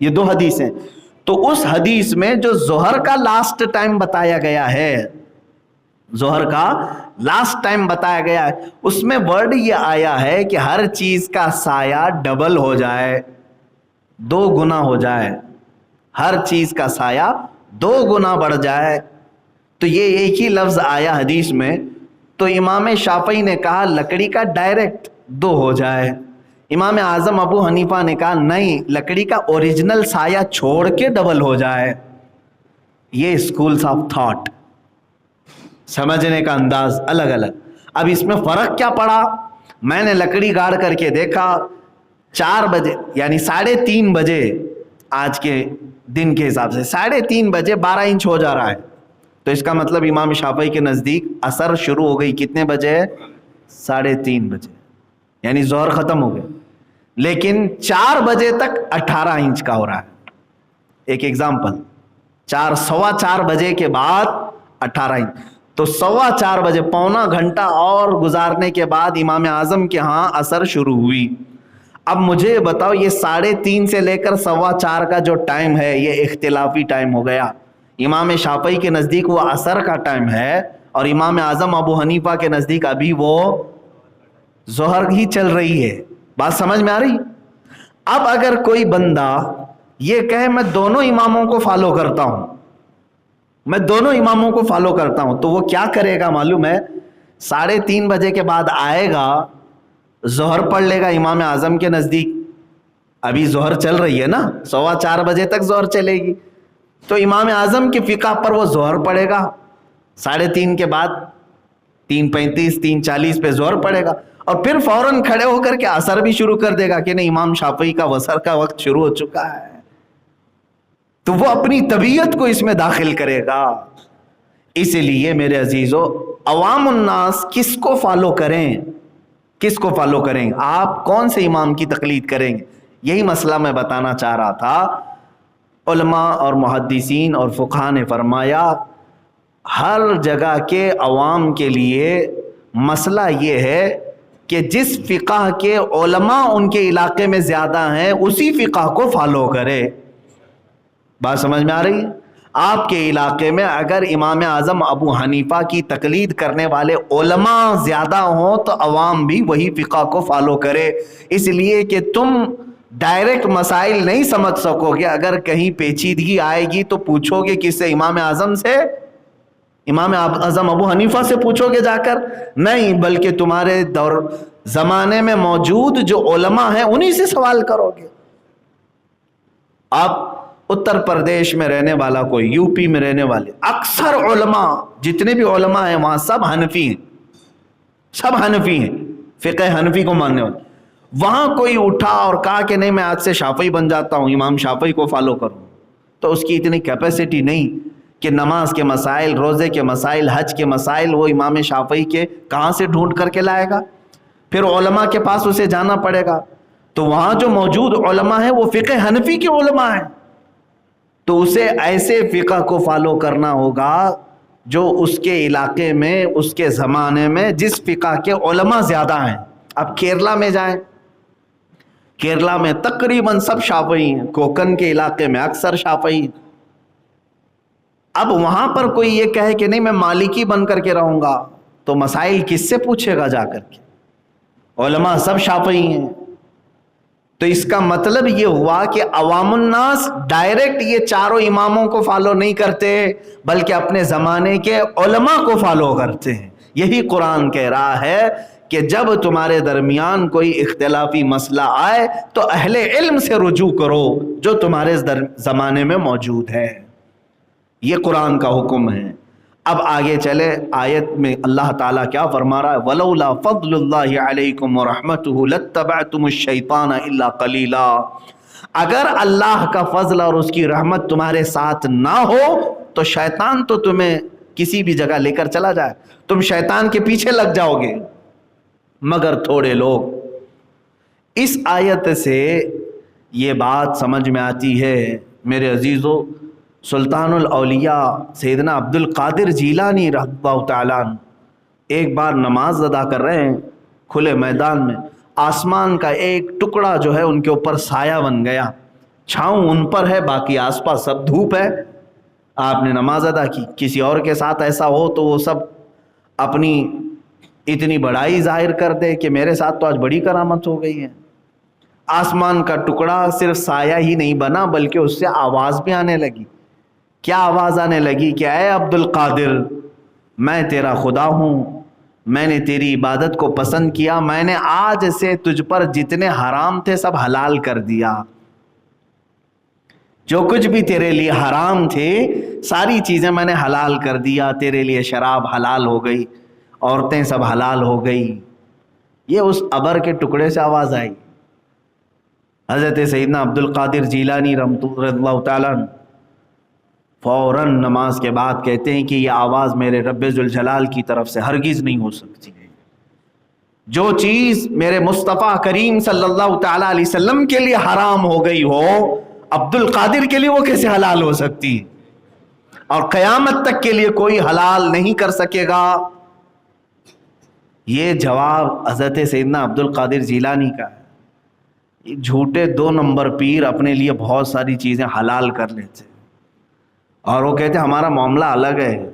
یہ 2 حدیثیں. تو اس حدیث میں جو ظہر کا لاسٹ ٹائم بتایا گیا ہے، ظہر کا لاسٹ ٹائم بتایا گیا ہے، اس میں ورڈ یہ آیا ہے کہ ہر چیز کا سایہ ڈبل ہو جائے، 2 گنا ہو جائے، ہر چیز کا سایہ 2 گنا بڑھ جائے. تو یہ ایک ہی لفظ آیا حدیث میں. تو امام شافعی نے کہا لکڑی کا ڈائریکٹ 2 ہو جائے. امام اعظم ابو حنیفہ نے کہا نہیں، لکڑی کا اوریجنل سایہ چھوڑ کے ڈبل ہو جائے. یہ اسکولز آف تھاٹ، سمجھنے کا انداز الگ الگ. اب اس میں فرق کیا پڑا؟ میں نے لکڑی گاڑ کر کے دیکھا 4 بجے، یعنی 3:30 بجے، آج کے دن کے حساب سے 3:30 بجے 12 انچ ہو جا رہا ہے. تو اس کا مطلب امام شافعی کے نزدیک عصر شروع ہو گئی کتنے بجے؟ 3:30 بجے، یعنی ظہر ختم ہو گیا. لیکن 4 بجے تک 18 انچ کا ہو رہا ہے. ایک ایگزامپل، 4 سوا 4 بجے کے بعد 18 انچ. تو 4:15 بجے، پونا گھنٹہ اور گزارنے کے بعد امام اعظم کے ہاں عصر شروع ہوئی۔ اب مجھے بتاؤ، یہ 3:30 سے لے کر 4:15 کا جو ٹائم ہے یہ اختلافی ٹائم ہو گیا۔ امام شافعی کے نزدیک وہ عصر کا ٹائم ہے، اور امام اعظم ابو حنیفہ کے نزدیک ابھی وہ ظہر ہی چل رہی ہے۔ بات سمجھ میں آ رہی؟ اب اگر کوئی بندہ یہ کہے میں دونوں اماموں کو فالو کرتا ہوں، میں دونوں اماموں کو فالو کرتا ہوں، تو وہ کیا کرے گا معلوم ہے؟ 3:30 بجے کے بعد آئے گا، ظہر پڑھ لے گا امام اعظم کے نزدیک، ابھی ظہر چل رہی ہے نا، 4:15 بجے تک ظہر چلے گی، تو امام اعظم کی فقہ پر وہ ظہر پڑھے گا 3:30 کے بعد، 3:35 3:40 پہ ظہر پڑھے گا، اور پھر فوراً کھڑے ہو کر کے عصر بھی شروع کر دے گا کہ نہیں امام شافعی کا وصر کا وقت شروع ہو چکا ہے۔ تو وہ اپنی طبیعت کو اس میں داخل کرے گا۔ اس لیے میرے عزیزو، عوام الناس کس کو فالو کریں؟ کس کو فالو کریں؟ آپ کون سے امام کی تقلید کریں گے؟ یہی مسئلہ میں بتانا چاہ رہا تھا۔ علماء اور محدثین اور فقہاء نے فرمایا ہر جگہ کے عوام کے لیے مسئلہ یہ ہے کہ جس فقہ کے علماء ان کے علاقے میں زیادہ ہیں اسی فقہ کو فالو کرے۔ بات سمجھ میں آ رہی ہے؟ آپ کے علاقے میں اگر امام اعظم ابو حنیفہ کی تقلید کرنے والے علماء زیادہ ہوں تو عوام بھی وہی فقہ کو فالو کرے، اس لیے کہ تم ڈائریکٹ مسائل نہیں سمجھ سکو گے۔ اگر کہیں پیچیدگی آئے گی تو پوچھو گے کس سے؟ امام اعظم سے؟ امام اعظم ابو حنیفہ سے پوچھو گے جا کر؟ نہیں، بلکہ تمہارے دور زمانے میں موجود جو علماء ہیں انہی سے سوال کرو گے۔ آپ اتر پردیش میں رہنے والا کوئی، یو پی میں رہنے والے اکثر علماء، جتنے بھی علماء ہیں وہاں سب حنفی ہیں، سب حنفی ہیں، فقہ حنفی کو ماننے والے۔ وہاں کوئی اٹھا اور کہا کہ نہیں میں آج سے شافعی بن جاتا ہوں، امام شافعی کو فالو کروں، تو اس کی اتنی کیپیسٹی نہیں کہ نماز کے مسائل، روزے کے مسائل، حج کے مسائل وہ امام شافعی کے کہاں سے ڈھونڈ کر کے لائے گا؟ پھر علماء کے پاس اسے جانا پڑے گا۔ تو وہاں جو موجود علماء ہیں وہ فقہ حنفی کے علماء ہیں، تو اسے ایسے فقہ کو فالو کرنا ہوگا جو اس کے علاقے میں، اس کے زمانے میں جس فقہ کے علماء زیادہ ہیں۔ اب کیرلا میں جائیں، کیرلا میں تقریباً سب شافعی ہیں، کوکن کے علاقے میں اکثر شافعی ہیں۔ اب وہاں پر کوئی یہ کہے کہ نہیں میں مالکی بن کر کے رہوں گا، تو مسائل کس سے پوچھے گا جا کر کے؟ علماء سب شافعی ہیں۔ تو اس کا مطلب یہ ہوا کہ عوام الناس ڈائریکٹ یہ چاروں اماموں کو فالو نہیں کرتے، بلکہ اپنے زمانے کے علماء کو فالو کرتے ہیں۔ یہی قرآن کہہ رہا ہے کہ جب تمہارے درمیان کوئی اختلافی مسئلہ آئے تو اہل علم سے رجوع کرو جو تمہارے زمانے میں موجود ہے۔ یہ قرآن کا حکم ہے۔ اب آگے چلے، آیت میں اللہ تعالیٰ کیا فرما رہا ہے؟ وَلَوْلَا فَضْلُ اللَّهِ عَلَيْكُمْ وَرَحْمَتُهُ لَاتَّبَعْتُمُ الشَّيْطَانَ إِلَّا قَلِيلًا۔ اگر اللہ کا فضل اور اس کی رحمت تمہارے ساتھ نہ ہو تو شیطان تو تمہیں کسی بھی جگہ لے کر چلا جائے، تم شیطان کے پیچھے لگ جاؤ گے، مگر تھوڑے لوگ۔ اس آیت سے یہ بات سمجھ میں آتی ہے میرے عزیزو، سلطان الاولیاء سیدنا عبد القادر جیلانی رضی اللہ تعالیٰ عنہ ایک بار نماز ادا کر رہے ہیں کھلے میدان میں، آسمان کا ایک ٹکڑا جو ہے ان کے اوپر سایہ بن گیا، چھاؤں ان پر ہے، باقی آس پاس سب دھوپ ہے۔ آپ نے نماز ادا کی۔ کسی اور کے ساتھ ایسا ہو تو وہ سب اپنی اتنی بڑائی ظاہر کر دے کہ میرے ساتھ تو آج بڑی کرامت ہو گئی ہے۔ آسمان کا ٹکڑا صرف سایہ ہی نہیں بنا بلکہ اس سے آواز بھی آنے لگی۔ کیا آواز آنے لگی کہ اے عبد القادر، میں تیرا خدا ہوں، میں نے تیری عبادت کو پسند کیا، میں نے آج سے تجھ پر جتنے حرام تھے سب حلال کر دیا، جو کچھ بھی تیرے لیے حرام تھے ساری چیزیں میں نے حلال کر دیا، تیرے لیے شراب حلال ہو گئی، عورتیں سب حلال ہو گئی۔ یہ اس ابر کے ٹکڑے سے آواز آئی۔ حضرت سیدنا عبد القادر جیلانی رضی اللہ تعالیٰ عنہ فوراً نماز کے بعد کہتے ہیں کہ یہ آواز میرے رب ذوالجلال کی طرف سے ہرگز نہیں ہو سکتی ہے۔ جو چیز میرے مصطفیٰ کریم صلی اللہ تعالیٰ علیہ وسلم کے لیے حرام ہو گئی ہو، عبد القادر کے لیے وہ کیسے حلال ہو سکتی؟ اور قیامت تک کے لیے کوئی حلال نہیں کر سکے گا. یہ جواب حضرت سیدنا عبد القادر جیلانی کا ہے. جھوٹے 2 نمبر پیر اپنے لیے بہت ساری چیزیں حلال کر لیتے اور وہ کہتے ہمارا معاملہ الگ ہے.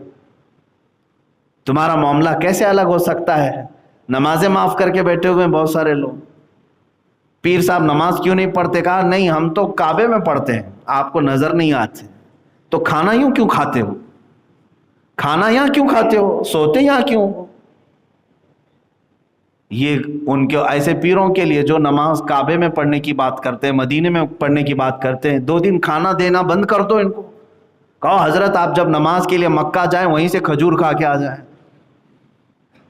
تمہارا معاملہ کیسے الگ ہو سکتا ہے؟ نمازیں معاف کر کے بیٹھے ہوئے ہیں بہت سارے لوگ. پیر صاحب نماز کیوں نہیں پڑھتے؟ کہا نہیں ہم تو کعبے میں پڑھتے ہیں، آپ کو نظر نہیں آتے. تو کھانا یوں کیوں کھاتے ہو؟ کھانا یہاں کیوں کھاتے ہو؟ سوتے یہاں کیوں؟ یہ ان کے ایسے پیروں کے لیے جو نماز کعبے میں پڑھنے کی بات کرتے ہیں، مدینے میں پڑھنے کی بات کرتے ہیں، 2 دن کھانا دینا بند کر دو ان کو. کہو حضرت آپ جب نماز کے لیے مکہ جائیں وہیں سے کھجور کھا کے آ جائیں،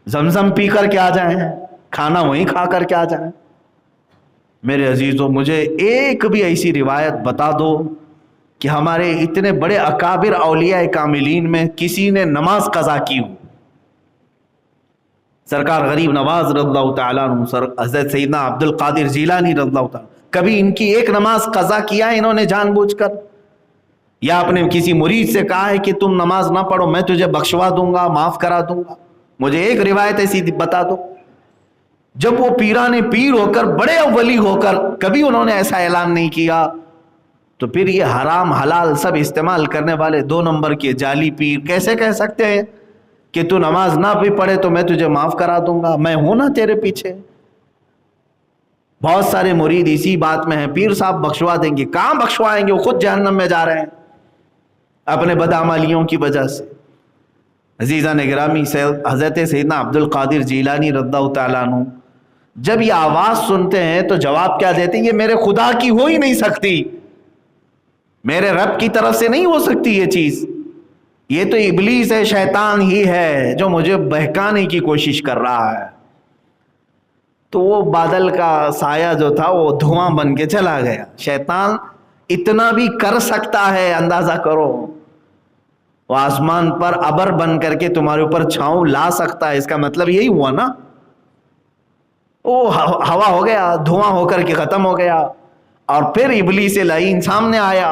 زمزم پی کر کے آ جائیں، کھانا وہیں کھا کر کے آ جائیں. میرے عزیزوں مجھے ایک بھی ایسی روایت بتا دو کہ ہمارے اتنے بڑے اکابر اولیاء کاملین میں کسی نے نماز قضا کی ہو. سرکار غریب نواز رضی اللہ تعالیٰ عنہ، حضرت سیدنا عبد القادر جیلانی رضی اللہ تعالیٰ، کبھی ان کی ایک نماز قضا کیا ہے انہوں نے جان بوجھ کر؟ یا اپنے کسی مرید سے کہا ہے کہ تم نماز نہ پڑھو میں تجھے بخشوا دوں گا، معاف کرا دوں گا؟ مجھے ایک روایت ایسی بتا دو. جب وہ پیران پیر ہو کر، بڑے ولی ہو کر، کبھی انہوں نے ایسا اعلان نہیں کیا. تو پھر یہ حرام حلال سب استعمال کرنے والے 2 نمبر کے جعلی پیر کیسے کہہ سکتے ہیں کہ تو نماز نہ بھی پڑھے تو میں تجھے معاف کرا دوں گا، میں ہوں نا تیرے پیچھے؟ بہت سارے مرید اسی بات میں ہیں، پیر صاحب بخشوا دیں گے. کہاں بخشوائیں گے؟ وہ خود جہنم میں جا رہے ہیں اپنے بدعمالیوں کی وجہ سے. عزیزان گرامی، حضرت سیدنا عبد القادر جیلانی رضی اللہ تعالیٰ عنہ جب یہ آواز سنتے ہیں تو جواب کیا دیتے ہیں؟ یہ میرے خدا کی ہو ہی نہیں سکتی، میرے رب کی طرف سے نہیں ہو سکتی یہ چیز. یہ تو ابلیس ہے، شیطان ہی ہے جو مجھے بہکانے کی کوشش کر رہا ہے. تو وہ بادل کا سایہ جو تھا وہ دھواں بن کے چلا گیا. شیطان اتنا بھی کر سکتا ہے، اندازہ کرو. وہ آسمان پر ابر بن کر کے تمہارے اوپر چھاؤں لا سکتا ہے، اس کا مطلب یہی ہوا نا. وہ ہوا ہو گیا، دھواں ہو کر کے ختم ہو گیا. اور پھر ابلیس لعین سامنے آیا،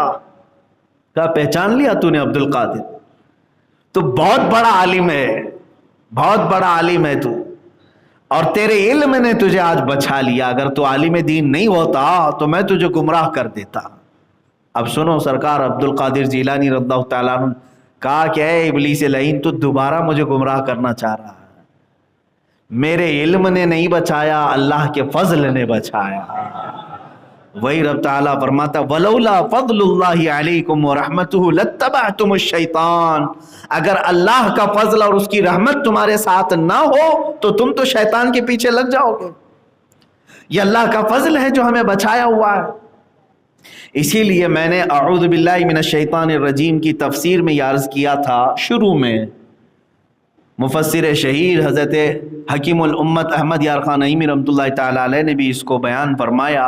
کہا پہچان لیا تو نے عبد القادر؟ تو بہت بڑا عالم ہے، بہت بڑا عالم ہے تو، اور تیرے علم نے تجھے آج بچا لیا. اگر تو عالم دین نہیں ہوتا تو میں تجھے گمراہ کر دیتا. اب سنو، سرکار عبد القادر جیلانی رضی اللہ تعالیٰ عنہ کہا کہ اے ابلیس لعین، تو دوبارہ مجھے گمراہ کرنا چاہ رہا ہے. میرے علم نے نہیں بچایا، اللہ کے فضل نے بچایا. وہی رب تعالیٰ فرماتا وَلَوْلَا فَضْلُ اللَّهِ عَلَيْكُمْ وَرَحْمَتُهُ لَاتَّبَعْتُمُ الشَّيْطَانَ. اگر اللہ کا فضل اور اس کی رحمت تمہارے ساتھ نہ ہو تو تم تو شیطان کے پیچھے لگ جاؤ گے. یہ اللہ کا فضل ہے جو ہمیں بچایا ہوا ہے. اسی لیے میں نے اعوذ باللہ من الشیطان الرجیم کی تفسیر میں یہ عرض کیا تھا شروع میں. مفسر شہیر حضرت حکیم الامت احمد یار خان نعیمی رحمۃ اللہ تعالیٰ علیہ نے بھی اس کو بیان فرمایا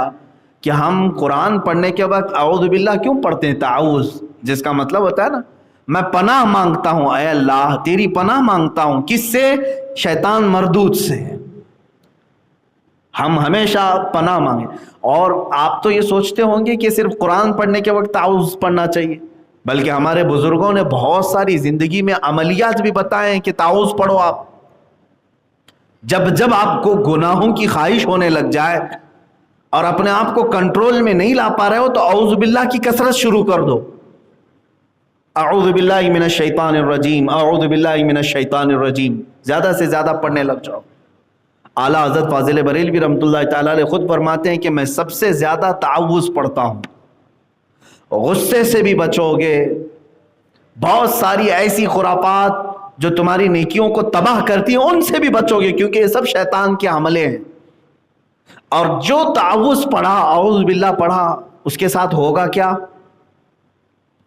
کہ ہم قرآن پڑھنے کے وقت اعوذ باللہ کیوں پڑھتے ہیں؟ تعوذ جس کا مطلب ہوتا ہے نا، میں پناہ مانگتا ہوں، اے اللہ تیری پناہ مانگتا ہوں. کس سے؟ شیطان مردود سے. ہم ہمیشہ پناہ مانگیں. اور آپ تو یہ سوچتے ہوں گے کہ صرف قرآن پڑھنے کے وقت تعوذ پڑھنا چاہیے، بلکہ ہمارے بزرگوں نے بہت ساری زندگی میں عملیات بھی بتائے ہیں کہ تعوذ پڑھو آپ. جب آپ کو گناہوں کی خواہش ہونے لگ جائے اور اپنے آپ کو کنٹرول میں نہیں لا پا رہے ہو تو اعوذ باللہ کی کثرت شروع کر دو. اعوذ باللہ من الشیطان الرجیم، اعوذ باللہ من الشیطان الرجیم، زیادہ سے زیادہ پڑھنے لگ جاؤ. اعلیٰ حضرت فاضل بریلوی رحمۃ اللہ تعالیٰ علیہ خود فرماتے ہیں کہ میں سب سے زیادہ تعوذ پڑھتا ہوں. غصے سے بھی بچو گے، بہت ساری ایسی خرافات جو تمہاری نیکیوں کو تباہ کرتی ہیں ان سے بھی بچو گے، کیونکہ یہ سب شیطان کے عملے ہیں. اور جو تعوذ پڑھا، اعوذ باللہ پڑھا، اس کے ساتھ ہوگا کیا؟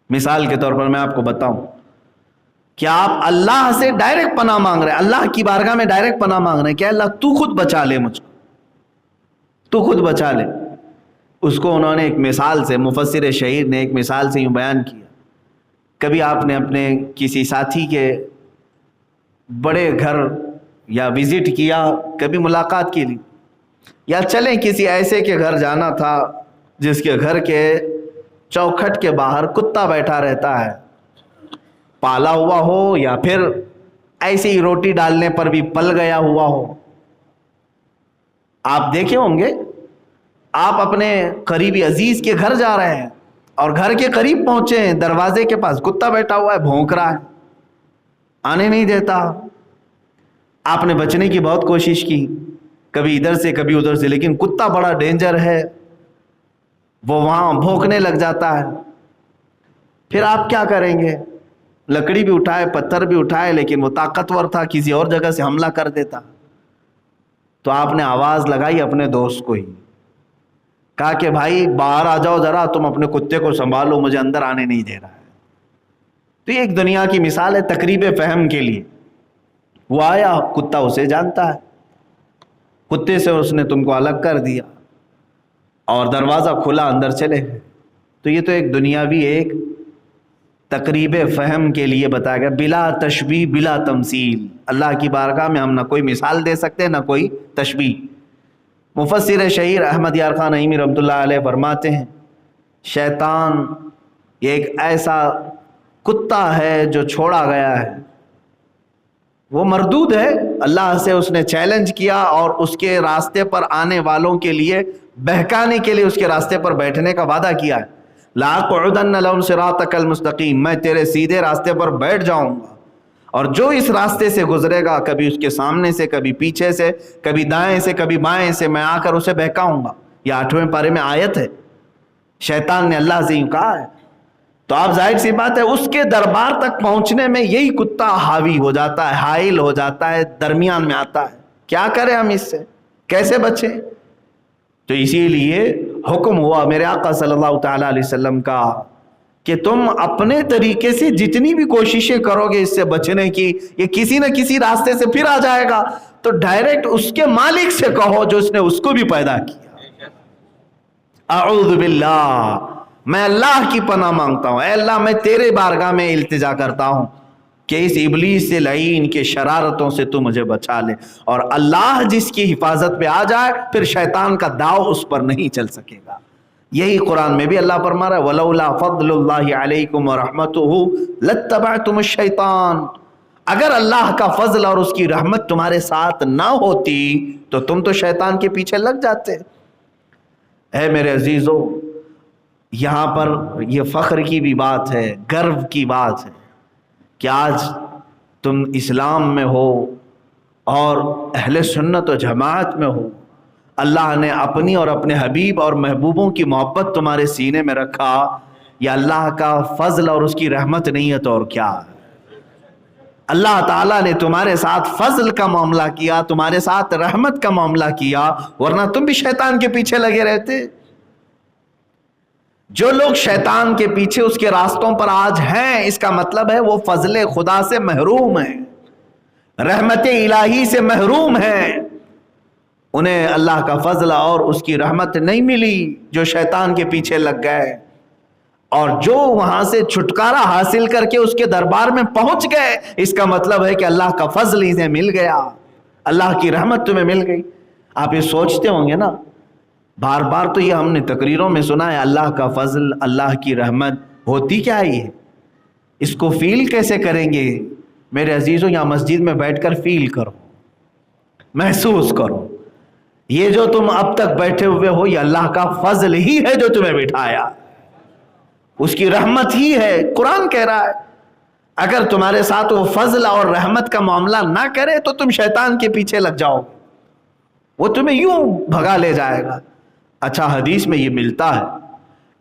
مثال کے طور پر میں آپ کو بتاؤں کہ آپ اللہ سے ڈائریکٹ پناہ مانگ رہے ہیں، اللہ کی بارگاہ میں ڈائریکٹ پناہ مانگ رہے ہیں کہ اللہ تو خود بچا لے مجھ کو، تو خود بچا لے. اس کو انہوں نے ایک مثال سے، مفسر شہیر نے ایک مثال سے یوں بیان کیا. کبھی آپ نے اپنے کسی ساتھی کے بڑے گھر یا وزٹ کیا، کبھی ملاقات کے لیے، یا چلیں کسی ایسے کے گھر جانا تھا جس کے گھر کے چوکھٹ کے باہر کتا بیٹھا رہتا ہے پالا ہوا ہو یا پھر ایسی ہی روٹی ڈالنے پر بھی پل گیا ہوا ہو. آپ دیکھے ہوں گے, آپ اپنے قریبی عزیز کے گھر جا رہے ہیں اور گھر کے قریب پہنچے ہیں, دروازے کے پاس کتا بیٹھا ہوا ہے, بھونک رہا ہے, آنے نہیں دیتا. آپ نے بچنے کی بہت کوشش کی, کبھی ادھر سے کبھی ادھر سے, لیکن کتا بڑا ڈینجر ہے, وہ وہاں بھونکنے لگ جاتا ہے. پھر آپ کیا کریں گے؟ لکڑی بھی اٹھائے, پتھر بھی اٹھائے, لیکن وہ طاقتور تھا, کسی اور جگہ سے حملہ کر دیتا. تو آپ نے آواز لگائی اپنے دوست کو ہی, کہا کہ بھائی باہر آ جاؤ ذرا, تم اپنے کتے کو سنبھالو, مجھے اندر آنے نہیں دے رہا ہے. تو یہ ایک دنیا کی مثال ہے تقریب فہم کے لیے. وہ آیا, کتا اسے جانتا ہے, کتے سے اس نے تم کو الگ کر دیا اور دروازہ کھلا, اندر چلے گئے. تو یہ تو ایک دنیاوی ایک تقریب فہم کے لیے بتایا گیا, بلا تشبیہ بلا تمثیل. اللہ کی بارگاہ میں ہم نہ کوئی مثال دے سکتے نہ کوئی تشبیہ. مفسر شہیر احمد یار خان نعیمی رحمۃ اللہ علیہ فرماتے ہیں, شیطان یہ ایک ایسا کتا ہے جو چھوڑا گیا ہے, وہ مردود ہے. اللہ سے اس نے چیلنج کیا اور اس کے راستے پر آنے والوں کے لیے بہکانے کے لیے اس کے راستے پر بیٹھنے کا وعدہ کیا ہے. لَأَقْعُدَنَّ لَهُمْ صِرَاطَكَ الْمُسْتَقِيمَ, میں تیرے سیدھے راستے پر بیٹھ جاؤں گا, اور جو اس راستے سے گزرے گا, کبھی اس کے سامنے سے, کبھی پیچھے سے, کبھی دائیں سے, کبھی بائیں سے, میں آ کر اسے بہکاؤں گا. یہ 8ویں پارے میں آیت ہے. شیطان نے اللہ سے یوں کہا ہے. تو آپ ظاہر سی بات ہے اس کے دربار تک پہنچنے میں یہی کتا حاوی ہو جاتا ہے, حائل ہو جاتا ہے, درمیان میں آتا ہے. کیا کریں ہم اس سے, کیسے بچیں؟ تو اسی لیے حکم ہوا میرے آقا صلی اللہ تعالیٰ علیہ وسلم کا کہ تم اپنے طریقے سے جتنی بھی کوششیں کرو گے اس سے بچنے کی, یہ کسی نہ کسی راستے سے پھر آ جائے گا. تو ڈائریکٹ اس کے مالک سے کہو جو اس نے اس کو بھی پیدا کیا. اعوذ باللہ, میں اللہ کی پناہ مانگتا ہوں, اے اللہ میں تیرے بارگاہ میں التجا کرتا ہوں کہ اس ابلیس سے لعین کے شرارتوں سے تو مجھے بچا لے. اور اللہ جس کی حفاظت پہ آ جائے پھر شیطان کا داؤ اس پر نہیں چل سکے گا. یہی قرآن میں بھی اللہ فرما رہا ہے, وَلَوْلَا فَضْلُ اللَّهِ عَلَيْكُمْ وَرَحْمَتُهُ لَاتَّبَعْتُمُ الشَّيْطَانَ. اگر اللہ کا فضل اور اس کی رحمت تمہارے ساتھ نہ ہوتی تو تم تو شیطان کے پیچھے لگ جاتے. اے میرے عزیزو, یہاں پر یہ فخر کی بھی بات ہے, گرو کی بات ہے کہ آج تم اسلام میں ہو اور اہل سنت و جماعت میں ہو. اللہ نے اپنی اور اپنے حبیب اور محبوبوں کی محبت تمہارے سینے میں رکھا. یا اللہ کا فضل اور اس کی رحمت نہیں ہے تو اور کیا؟ اللہ تعالیٰ نے تمہارے ساتھ فضل کا معاملہ کیا, تمہارے ساتھ رحمت کا معاملہ کیا, ورنہ تم بھی شیطان کے پیچھے لگے رہتے. جو لوگ شیطان کے پیچھے اس کے راستوں پر آج ہیں, اس کا مطلب ہے وہ فضل خدا سے محروم ہیں, رحمت الہی سے محروم ہیں. انہیں اللہ کا فضل اور اس کی رحمت نہیں ملی جو شیطان کے پیچھے لگ گئے. اور جو وہاں سے چھٹکارا حاصل کر کے اس کے دربار میں پہنچ گئے, اس کا مطلب ہے کہ اللہ کا فضل انہیں مل گیا, اللہ کی رحمت تمہیں مل گئی. آپ یہ سوچتے ہوں گے نا, بار بار تو یہ ہم نے تقریروں میں سنا ہے, اللہ کا فضل, اللہ کی رحمت, ہوتی کیا ہے یہ, اس کو فیل کیسے کریں گے؟ میرے عزیزوں, یہاں مسجد میں بیٹھ کر فیل کرو, محسوس کرو. یہ جو تم اب تک بیٹھے ہوئے ہو یہ اللہ کا فضل ہی ہے جو تمہیں بٹھایا, اس کی رحمت ہی ہے. قرآن کہہ رہا ہے اگر تمہارے ساتھ وہ فضل اور رحمت کا معاملہ نہ کرے تو تم شیطان کے پیچھے لگ جاؤ, وہ تمہیں یوں بھگا لے جائے گا. اچھا, حدیث میں یہ ملتا ہے,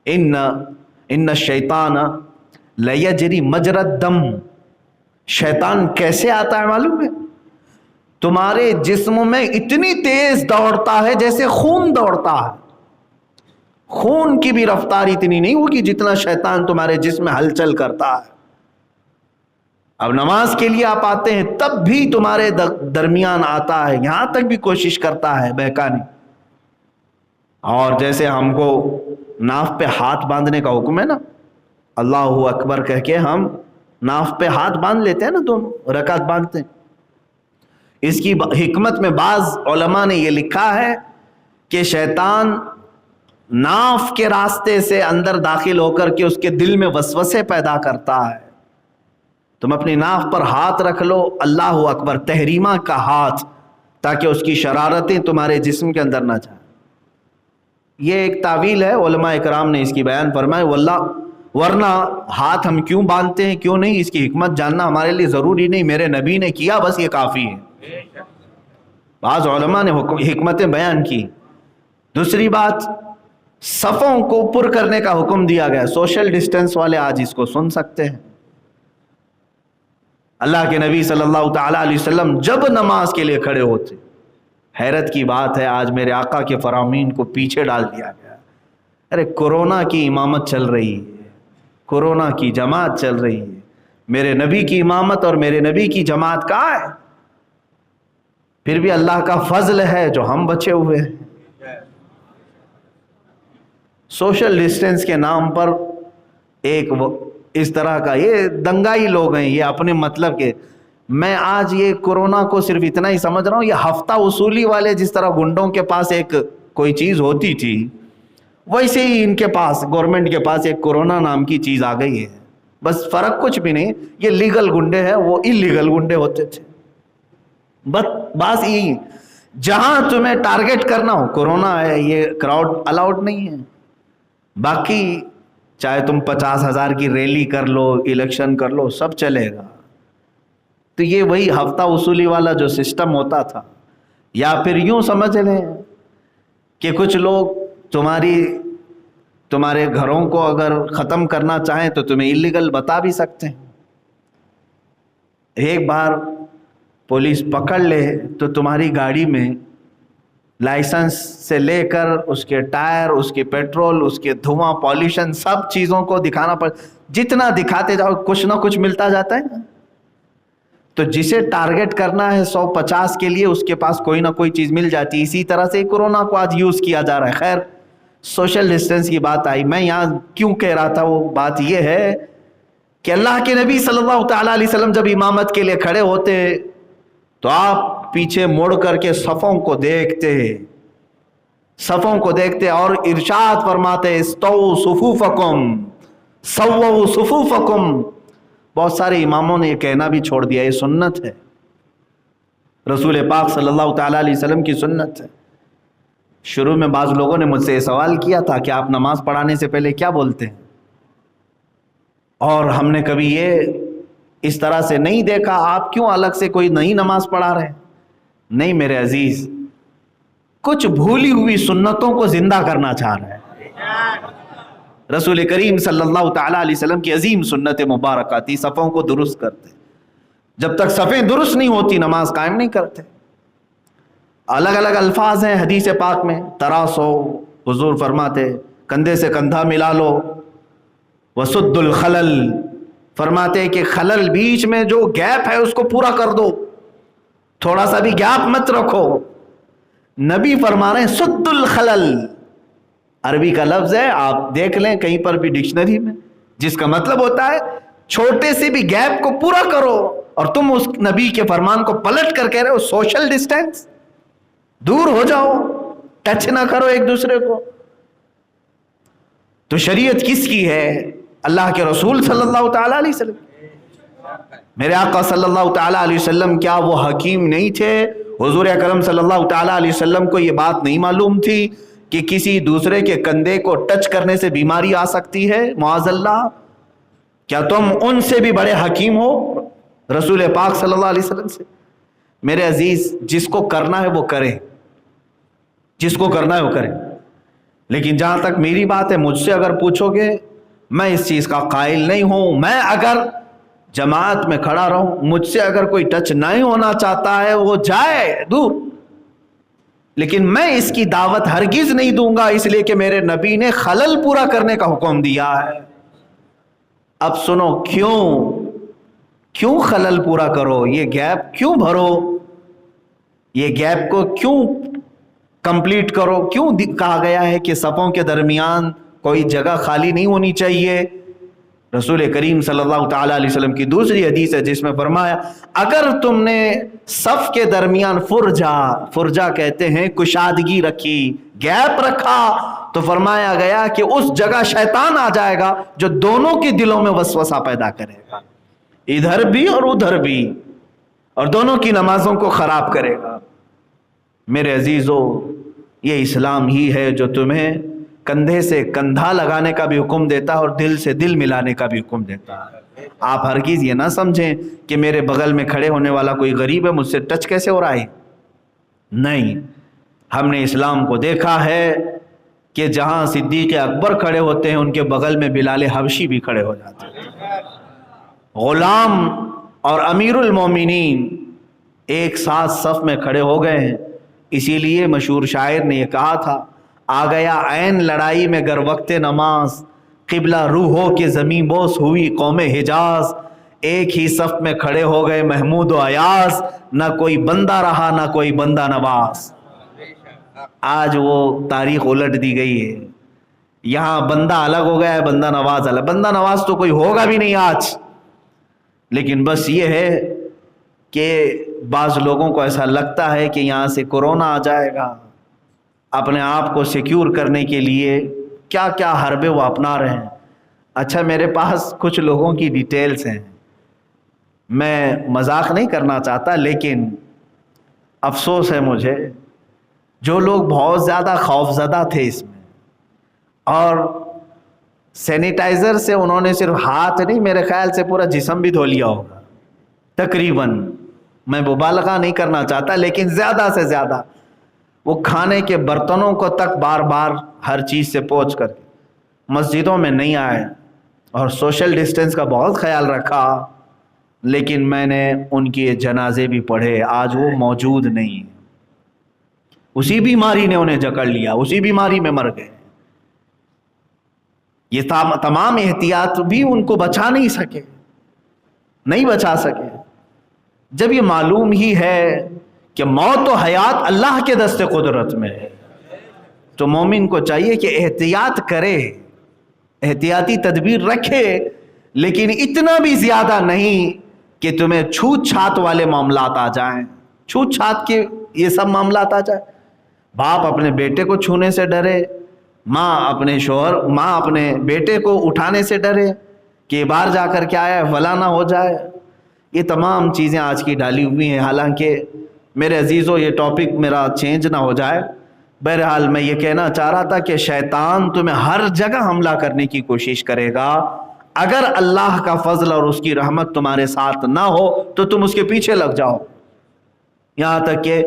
ان الشیطان لیجری مجری الدم. شیطان کیسے آتا ہے معلوم ہے؟ تمہارے جسم میں اتنی تیز دوڑتا ہے جیسے خون دوڑتا ہے. خون کی بھی رفتار اتنی نہیں ہوگی جتنا شیطان تمہارے جسم میں ہلچل کرتا ہے. اب نماز کے لیے آپ آتے ہیں تب بھی تمہارے درمیان آتا ہے, یہاں تک بھی کوشش کرتا ہے بہکانے. اور جیسے ہم کو ناف پہ ہاتھ باندھنے کا حکم ہے نا, اللہ اکبر کہہ کے ہم ناف پہ ہاتھ باندھ لیتے ہیں نا, دونوں رکعت باندھتے ہیں. اس کی حکمت میں بعض علماء نے یہ لکھا ہے کہ شیطان ناف کے راستے سے اندر داخل ہو کر کے اس کے دل میں وسوسے پیدا کرتا ہے, تم اپنی ناف پر ہاتھ رکھ لو، اللہ اکبر، تحریمہ کا ہاتھ، تاکہ اس کی شرارتیں تمہارے جسم کے اندر نہ جائیں۔ یہ ایک تعویل ہے، علماء اکرام نے اس کی بیان فرمائے، واللہ ورنہ ہاتھ ہم کیوں باندھتے ہیں، کیوں نہیں، اس کی حکمت جاننا ہمارے لیے ضروری نہیں، میرے نبی نے کیا بس یہ کافی ہے۔ بعض علماء نے حکمتیں بیان کی۔ دوسری بات، صفوں کو پر کرنے کا حکم دیا گیا۔ سوشل ڈسٹینس والے آج اس کو سن سکتے ہیں۔ اللہ کے نبی صلی اللہ تعالیٰ علیہ وسلم جب نماز کے لیے کھڑے ہوتے، حیرت کی بات ہے آج میرے آقا کے فرامین کو پیچھے ڈال دیا گیا۔ ارے کورونا کی امامت چل رہی ہے، کورونا کی جماعت چل رہی ہے، میرے نبی کی امامت اور میرے نبی کی جماعت کہاں ہے؟ پھر بھی اللہ کا فضل ہے جو ہم بچے ہوئے ہیں۔ سوشل ڈسٹینس کے نام پر ایک اس طرح کا، یہ دنگائی لوگ ہیں، یہ اپنے مطلب کے۔ میں آج یہ کورونا کو صرف اتنا ہی سمجھ رہا ہوں، یہ ہفتہ وصولی والے جس طرح گنڈوں کے پاس ایک کوئی چیز ہوتی تھی، ویسے ہی ان کے پاس، گورنمنٹ کے پاس ایک کورونا نام کی چیز آ گئی ہے۔ بس فرق کچھ بھی نہیں، یہ لیگل گنڈے ہیں، وہ انلیگل گنڈے ہوتے تھے۔ بس یہی، جہاں تمہیں ٹارگٹ کرنا ہو، کورونا ہے، یہ کراؤڈ الاؤڈ نہیں ہے۔ باقی چاہے تم 50,000 کی ریلی کر لو، الیکشن کر لو، سب چلے گا۔ تو یہ وہی ہفتہ وصولی والا جو سسٹم ہوتا تھا، یا پھر یوں سمجھ لیں کہ کچھ لوگ تمہارے گھروں کو اگر ختم کرنا چاہیں تو تمہیں اللیگل بتا بھی سکتے ہیں۔ ایک بار پولیس پکڑ لے تو تمہاری گاڑی میں لائسنس سے لے کر اس کے ٹائر، اس کے پیٹرول، اس کے دھواں، پالیوشن، سب چیزوں کو دکھانا جتنا دکھاتے جاؤ کچھ نہ کچھ ملتا جاتا ہے۔ تو جسے ٹارگٹ کرنا ہے 150 کے لیے، اس کے پاس کوئی نہ کوئی چیز مل جاتی ہے۔ اسی طرح سے کورونا کو آج یوز کیا جا رہا ہے۔ خیر، سوشل ڈسٹینس کی بات آئی، میں یہاں کیوں کہہ رہا تھا، وہ بات یہ ہے کہ اللہ کے نبی صلی اللہ تعالیٰ علیہ وسلم جب امامت کے لیے کھڑے ہوتے تو آپ پیچھے مڑ کر کے صفوں کو دیکھتے اور ارشاد فرماتے، استووا صفوفکم، سووا صفوفکم۔ بہت سارے اماموں نے یہ کہنا بھی چھوڑ دیا، یہ سنت ہے، رسول پاک صلی اللہ تعالیٰ علیہ وسلم کی سنت ہے۔ شروع میں بعض لوگوں نے مجھ سے یہ سوال کیا تھا کہ آپ نماز پڑھانے سے پہلے کیا بولتے ہیں، اور ہم نے کبھی یہ اس طرح سے نہیں دیکھا، آپ کیوں الگ سے کوئی نئی نماز پڑھا رہے ہیں؟ نہیں میرے عزیز، کچھ بھولی ہوئی سنتوں کو زندہ کرنا چاہ رہے ہیں۔ رسول کریم صلی اللہ تعالیٰ علیہ وسلم کی عظیم سنت مبارکہ تھی، صفوں کو درست کرتے۔ جب تک صفیں درست نہیں ہوتی نماز قائم نہیں کرتے۔ الگ الگ الفاظ ہیں حدیث پاک میں، تراسو، حضور فرماتے کندھے سے کندھا ملا لو، وسد الخلل، فرماتے کہ خلل، بیچ میں جو گیپ ہے اس کو پورا کر دو، تھوڑا سا بھی گیپ مت رکھو۔ نبی فرما رہے ہیں سد الخلل، عربی کا لفظ ہے، آپ دیکھ لیں کہیں پر بھی ڈکشنری میں، جس کا مطلب ہوتا ہے چھوٹے سے بھی گیپ کو پورا کرو۔ اور تم اس نبی کے فرمان کو پلٹ کر کہہ رہے ہو سوشل ڈسٹینس، دور ہو جاؤ، ٹچ نہ کرو ایک دوسرے کو۔ تو شریعت کس کی ہے؟ اللہ کے رسول صلی اللہ تعالیٰ علیہ وسلم۔ میرے آقا صلی اللہ تعالیٰ علیہ وسلم کیا وہ حکیم نہیں تھے؟ حضور اکرم صلی اللہ تعالیٰ علیہ وسلم کو یہ بات نہیں معلوم تھی کہ کسی دوسرے کے کندھے کو ٹچ کرنے سے بیماری آ سکتی ہے معاذ اللہ؟ کیا تم ان سے بھی بڑے حکیم ہو رسول پاک صلی اللہ علیہ وسلم سے؟ میرے عزیز، جس کو کرنا ہے وہ کرے، جس کو کرنا ہے وہ کرے۔ لیکن جہاں تک میری بات ہے، مجھ سے اگر پوچھو گے، میں اس چیز کا قائل نہیں ہوں۔ میں اگر جماعت میں کھڑا رہوں، مجھ سے اگر کوئی ٹچ نہیں ہونا چاہتا ہے وہ جائے دور، لیکن میں اس کی دعوت ہرگز نہیں دوں گا، اس لیے کہ میرے نبی نے خلل پورا کرنے کا حکم دیا ہے۔ اب سنو، کیوں خلل پورا کرو؟ یہ گیپ کیوں بھرو؟ یہ گیپ کو کیوں کمپلیٹ کرو؟ کیوں کہا گیا ہے کہ صفوں کے درمیان کوئی جگہ خالی نہیں ہونی چاہیے؟ رسول کریم صلی اللہ تعالیٰ علیہ وسلم کی دوسری حدیث ہے جس میں فرمایا، اگر تم نے صف کے درمیان فرجہ کہتے ہیں کشادگی رکھی، گیپ رکھا، تو فرمایا گیا کہ اس جگہ شیطان آ جائے گا جو دونوں کے دلوں میں وسوسہ پیدا کرے گا۔ ادھر بھی اور ادھر بھی، اور دونوں کی نمازوں کو خراب کرے گا۔ میرے عزیزو، یہ اسلام ہی ہے جو تمہیں کندھے سے کندھا لگانے کا بھی حکم دیتا ہے اور دل سے دل ملانے کا بھی حکم دیتا ہے۔ آپ ہرگز یہ نہ سمجھیں کہ میرے بغل میں کھڑے ہونے والا کوئی غریب ہے، مجھ سے ٹچ کیسے ہو رہا ہے، نہیں۔ ہم نے اسلام کو دیکھا ہے کہ جہاں صدیق اکبر کھڑے ہوتے ہیں ان کے بغل میں بلال حبشی بھی کھڑے ہو جاتے ہیں۔ غلام اور امیر المومنین ایک ساتھ صف میں کھڑے ہو گئے ہیں۔ اسی لیے مشہور شاعر نے یہ کہا تھا، آ گیا عین لڑائی میں گر وقت نماز، قبلہ روحوں کے زمین بوس ہوئی قوم حجاز، ایک ہی صف میں کھڑے ہو گئے محمود و ایاز، نہ کوئی بندہ رہا نہ کوئی بندہ نواز۔ آج وہ تاریخ الٹ دی گئی ہے، یہاں بندہ الگ ہو گیا ہے، بندہ نواز الگ۔ بندہ نواز تو کوئی ہوگا بھی نہیں آج، لیکن بس یہ ہے کہ بعض لوگوں کو ایسا لگتا ہے کہ یہاں سے کورونا آ جائے گا، اپنے آپ کو سیکیور کرنے کے لیے کیا کیا حربے وہ اپنا رہے ہیں۔ اچھا، میرے پاس کچھ لوگوں کی ڈیٹیلز ہیں، میں مذاق نہیں کرنا چاہتا، لیکن افسوس ہے مجھے، جو لوگ بہت زیادہ خوف زدہ تھے اس میں، اور سینیٹائزر سے انہوں نے صرف ہاتھ نہیں، میرے خیال سے پورا جسم بھی دھو لیا ہوگا تقریباً، میں مبالغہ نہیں کرنا چاہتا، لیکن زیادہ سے زیادہ وہ کھانے کے برتنوں کو تک بار بار ہر چیز سے پوچھ کر مسجدوں میں نہیں آئے اور سوشل ڈسٹینس کا بہت خیال رکھا، لیکن میں نے ان کے جنازے بھی پڑھے، آج وہ موجود نہیں، اسی بیماری نے انہیں جکڑ لیا، اسی بیماری میں مر گئے۔ یہ تمام احتیاط بھی ان کو بچا نہیں سکے، نہیں بچا سکے۔ جب یہ معلوم ہی ہے کہ موت و حیات اللہ کے دست قدرت میں ہے، تو مومن کو چاہیے کہ احتیاط کرے، احتیاطی تدبیر رکھے، لیکن اتنا بھی زیادہ نہیں کہ تمہیں چھوت چھات والے معاملات آ جائیں، چھوت چھات کے یہ سب معاملات آ جائیں۔ باپ اپنے بیٹے کو چھونے سے ڈرے، ماں اپنے بیٹے کو اٹھانے سے ڈرے کہ باہر جا کر کے آیا ہے فلاں نہ ہو جائے۔ یہ تمام چیزیں آج کی ڈالی ہوئی ہیں، حالانکہ میرے عزیزو یہ ٹاپک میرا چینج نہ ہو جائے۔ بہرحال میں یہ کہنا چاہ رہا تھا کہ شیطان تمہیں ہر جگہ حملہ کرنے کی کوشش کرے گا، اگر اللہ کا فضل اور اس کی رحمت تمہارے ساتھ نہ ہو تو تم اس کے پیچھے لگ جاؤ، یہاں تک کہ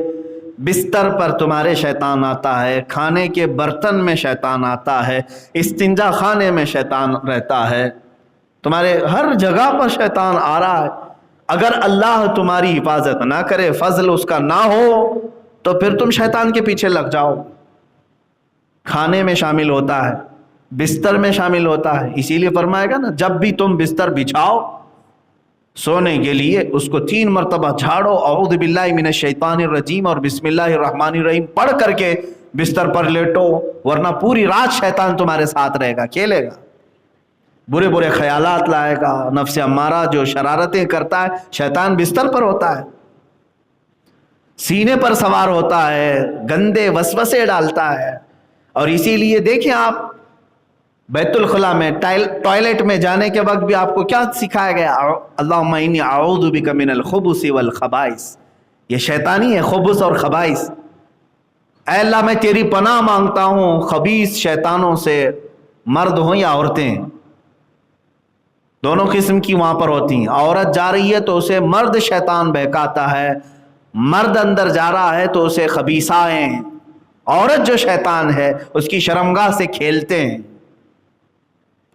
بستر پر تمہارے شیطان آتا ہے، کھانے کے برتن میں شیطان آتا ہے، استنجا خانے میں شیطان رہتا ہے، تمہارے ہر جگہ پر شیطان آ رہا ہے۔ اگر اللہ تمہاری حفاظت نہ کرے، فضل اس کا نہ ہو، تو پھر تم شیطان کے پیچھے لگ جاؤ۔ کھانے میں شامل ہوتا ہے، بستر میں شامل ہوتا ہے، اسی لیے فرمائے گا نا، جب بھی تم بستر بچھاؤ سونے کے لیے اس کو 3 مرتبہ جھاڑو، اعوذ باللہ من الشیطان الرجیم اور بسم اللہ الرحمن الرحیم پڑھ کر کے بستر پر لیٹو، ورنہ پوری رات شیطان تمہارے ساتھ رہے گا، کھیلے گا، برے برے خیالات لائے گا، نفس امارہ جو شرارتیں کرتا ہے، شیطان بستر پر ہوتا ہے، سینے پر سوار ہوتا ہے، گندے وسوسے ڈالتا ہے۔ اور اسی لیے دیکھیں آپ بیت الخلاء میں ٹوائلٹ میں جانے کے وقت بھی آپ کو کیا سکھایا گیا؟ اللہم انی اعوذ بک من الخبث والخبائث، یہ شیطانی ہے، خبث اور خبائث۔ اے اللہ میں تیری پناہ مانگتا ہوں خبیث شیطانوں سے، مرد ہوں یا عورتیں، دونوں قسم کی وہاں پر ہوتی ہیں۔ عورت جا رہی ہے تو اسے مرد شیطان بہکاتا ہے، مرد اندر جا رہا ہے تو اسے خبیثائیں، عورت جو شیطان ہے اس کی شرمگاہ سے کھیلتے ہیں۔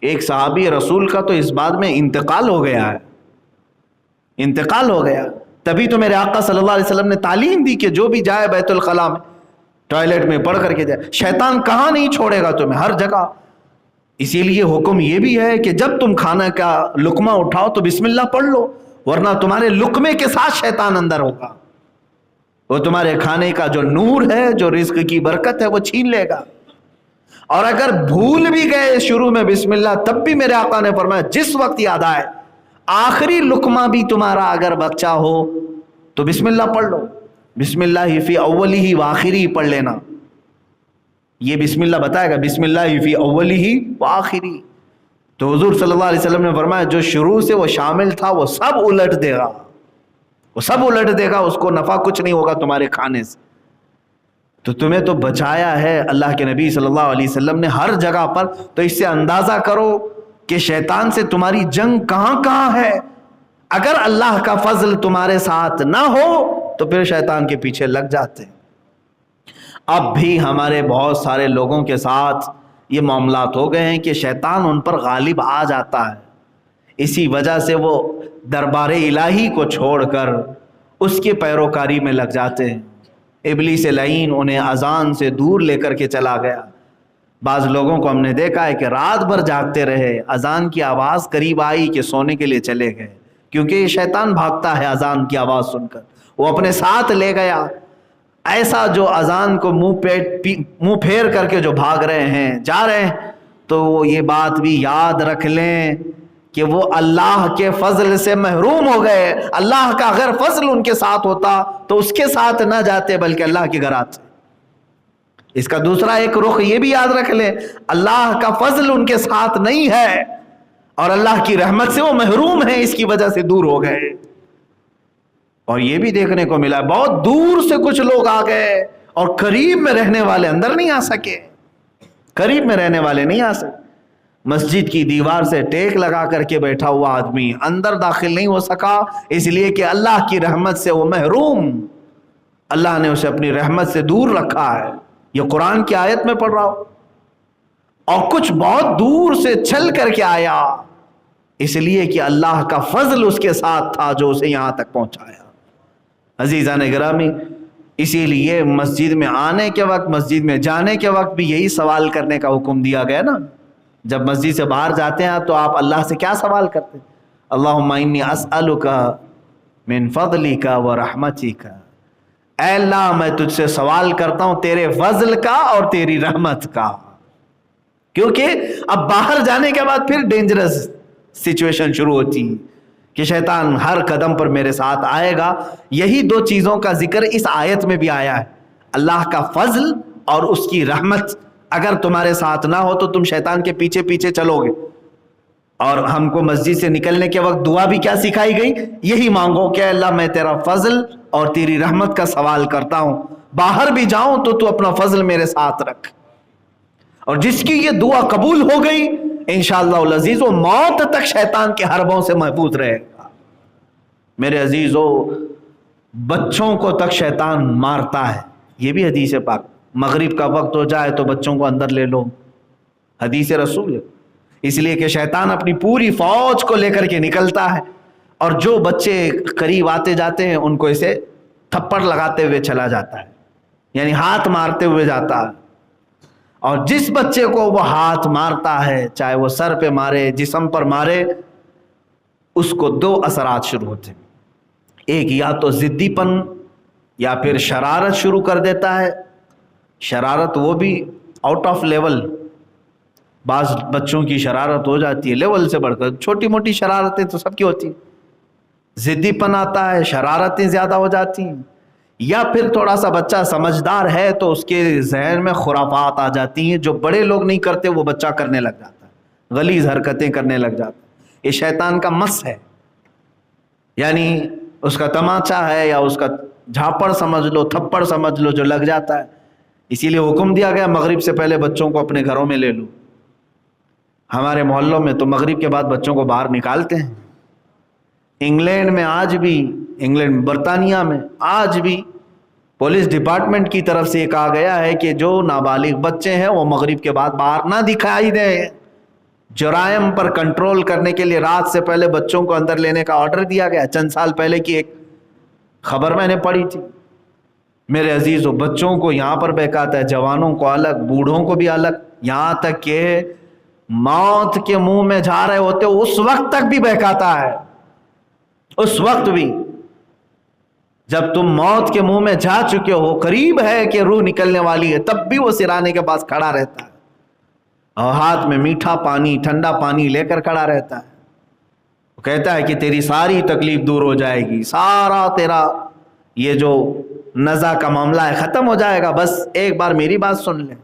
ایک صحابی رسول کا تو اس بات میں انتقال ہو گیا ہے، انتقال ہو گیا، تبھی تو میرے آقا صلی اللہ علیہ وسلم نے تعلیم دی کہ جو بھی جائے بیت الخلاء میں ٹوائلٹ میں پڑھ کر کے جائے، شیطان کہاں نہیں چھوڑے گا تمہیں، ہر جگہ۔ اسی لیے حکم یہ بھی ہے کہ جب تم کھانا کا لقمہ اٹھاؤ تو بسم اللہ پڑھ لو، ورنہ تمہارے لقمے کے ساتھ شیطان اندر ہوگا، وہ تمہارے کھانے کا جو نور ہے، جو رزق کی برکت ہے، وہ چھین لے گا۔ اور اگر بھول بھی گئے شروع میں بسم اللہ، تب بھی میرے آقا نے فرمایا جس وقت یاد آئے، آخری لقمہ بھی تمہارا اگر بچہ ہو تو بسم اللہ پڑھ لو، بسم اللہ فی اولی و آخری پڑھ لینا، یہ بسم اللہ بتائے گا، بسم اللہ فی اولی و آخری۔ تو حضور صلی اللہ علیہ وسلم نے فرمایا جو شروع سے وہ شامل تھا وہ سب الٹ دے گا، وہ سب الٹ دے گا، اس کو نفع کچھ نہیں ہوگا تمہارے کھانے سے۔ تو تمہیں تو بچایا ہے اللہ کے نبی صلی اللہ علیہ وسلم نے ہر جگہ پر، تو اس سے اندازہ کرو کہ شیطان سے تمہاری جنگ کہاں کہاں ہے۔ اگر اللہ کا فضل تمہارے ساتھ نہ ہو تو پھر شیطان کے پیچھے لگ جاتے۔ اب بھی ہمارے بہت سارے لوگوں کے ساتھ یہ معاملات ہو گئے ہیں کہ شیطان ان پر غالب آ جاتا ہے، اسی وجہ سے وہ دربار الہی کو چھوڑ کر اس کی پیروکاری میں لگ جاتے ہیں۔ ابلیس لعین انہیں اذان سے دور لے کر کے چلا گیا۔ بعض لوگوں کو ہم نے دیکھا ہے کہ رات بھر جاگتے رہے، اذان کی آواز قریب آئی کہ سونے کے لیے چلے گئے، کیونکہ یہ شیطان بھاگتا ہے اذان کی آواز سن کر، وہ اپنے ساتھ لے گیا۔ ایسا جو اذان کو منہ پھیر کر کے جو بھاگ رہے ہیں، جا رہے ہیں، تو وہ یہ بات بھی یاد رکھ لیں کہ وہ اللہ کے فضل سے محروم ہو گئے۔ اللہ کا اگر فضل ان کے ساتھ ہوتا تو اس کے ساتھ نہ جاتے بلکہ اللہ کے گھر آتے۔ اس کا دوسرا ایک رخ یہ بھی یاد رکھ لیں، اللہ کا فضل ان کے ساتھ نہیں ہے اور اللہ کی رحمت سے وہ محروم ہیں، اس کی وجہ سے دور ہو گئے۔ اور یہ بھی دیکھنے کو ملا بہت دور سے کچھ لوگ آ گئے اور قریب میں رہنے والے اندر نہیں آ سکے، قریب میں رہنے والے نہیں آ سکے۔ مسجد کی دیوار سے ٹیک لگا کر کے بیٹھا ہوا آدمی اندر داخل نہیں ہو سکا، اس لیے کہ اللہ کی رحمت سے وہ محروم، اللہ نے اسے اپنی رحمت سے دور رکھا ہے۔ یہ قرآن کی آیت میں پڑھ رہا ہوں۔ اور کچھ بہت دور سے چل کر کے آیا، اس لیے کہ اللہ کا فضل اس کے ساتھ تھا جو اسے یہاں تک پہنچایا۔ عزیزان گرامی، اسی لیے مسجد میں آنے کے وقت، مسجد میں جانے کے وقت بھی یہی سوال کرنے کا حکم دیا گیا نا۔ جب مسجد سے باہر جاتے ہیں تو آپ اللہ سے کیا سوال کرتے ہیں؟ اللہم انی اسألک من فضلک و رحمتک، اے اللہ میں تجھ سے سوال کرتا ہوں تیرے فضل کا اور تیری رحمت کا، کیونکہ اب باہر جانے کے بعد پھر ڈینجرس سچویشن شروع ہوتی ہے کہ شیطان ہر قدم پر میرے ساتھ آئے گا۔ یہی دو چیزوں کا ذکر اس آیت میں بھی آیا ہے، اللہ کا فضل اور اس کی رحمت اگر تمہارے ساتھ نہ ہو تو تم شیطان کے پیچھے پیچھے چلو گے۔ اور ہم کو مسجد سے نکلنے کے وقت دعا بھی کیا سکھائی گئی؟ یہی مانگو کہ اللہ میں تیرا فضل اور تیری رحمت کا سوال کرتا ہوں، باہر بھی جاؤں تو تو اپنا فضل میرے ساتھ رکھ۔ اور جس کی یہ دعا قبول ہو گئی انشاءاللہ العزیز وہ موت تک شیطان کے حربوں سے محفوظ رہے گا۔ میرے عزیزو، بچوں کو تک شیطان مارتا ہے، یہ بھی حدیث پاک۔ مغرب کا وقت ہو جائے تو بچوں کو اندر لے لو، حدیث رسول ہے۔ اس لیے کہ شیطان اپنی پوری فوج کو لے کر کے نکلتا ہے، اور جو بچے قریب آتے جاتے ہیں ان کو اسے تھپڑ لگاتے ہوئے چلا جاتا ہے، یعنی ہاتھ مارتے ہوئے جاتا ہے۔ اور جس بچے کو وہ ہاتھ مارتا ہے، چاہے وہ سر پہ مارے، جسم پر مارے، اس کو دو اثرات شروع ہوتے ہیں۔ ایک یا تو ضدی پن یا پھر شرارت شروع کر دیتا ہے۔ شرارت وہ بھی آؤٹ آف لیول، بعض بچوں کی شرارت ہو جاتی ہے لیول سے بڑھ کر، چھوٹی موٹی شرارتیں تو سب کی ہوتی ہیں، ضدی پن آتا ہے، شرارتیں زیادہ ہو جاتی ہیں، یا پھر تھوڑا سا بچہ سمجھدار ہے تو اس کے ذہن میں خرافات آ جاتی ہیں، جو بڑے لوگ نہیں کرتے وہ بچہ کرنے لگ جاتا ہے، غلیظ حرکتیں کرنے لگ جاتا ہے۔ یہ شیطان کا مس ہے، یعنی اس کا تماچا ہے یا اس کا جھاپڑ سمجھ لو، تھپڑ سمجھ لو جو لگ جاتا ہے۔ اسی لیے حکم دیا گیا مغرب سے پہلے بچوں کو اپنے گھروں میں لے لو۔ ہمارے محلوں میں تو مغرب کے بعد بچوں کو باہر نکالتے ہیں۔ انگلینڈ میں آج بھی، انگلینڈ برطانیہ میں آج بھی پولیس ڈپارٹمنٹ کی طرف سے یہ کہا گیا ہے کہ جو نابالغ بچے ہیں وہ مغرب کے بعد باہر نہ دکھائی دیں۔ جرائم پر کنٹرول کرنے کے لیے رات سے پہلے بچوں کو اندر لینے کا آرڈر دیا گیا۔ چند سال پہلے کی ایک خبر میں نے پڑھی تھی۔ میرے عزیزو، بچوں کو یہاں پر بہکاتا ہے، جوانوں کو الگ، بوڑھوں کو بھی الگ، یہاں تک کہ موت کے منہ میں جا رہے ہوتے اس وقت تک بھی بہکاتا ہے۔ اس وقت بھی جب تم موت کے منہ میں جا چکے ہو، قریب ہے کہ روح نکلنے والی ہے، تب بھی وہ سرانے کے پاس کھڑا رہتا ہے اور ہاتھ میں میٹھا پانی، ٹھنڈا پانی لے کر کھڑا رہتا ہے۔ وہ کہتا ہے کہ تیری ساری تکلیف دور ہو جائے گی، سارا تیرا یہ جو نزع کا معاملہ ہے ختم ہو جائے گا، بس ایک بار میری بات سن لے۔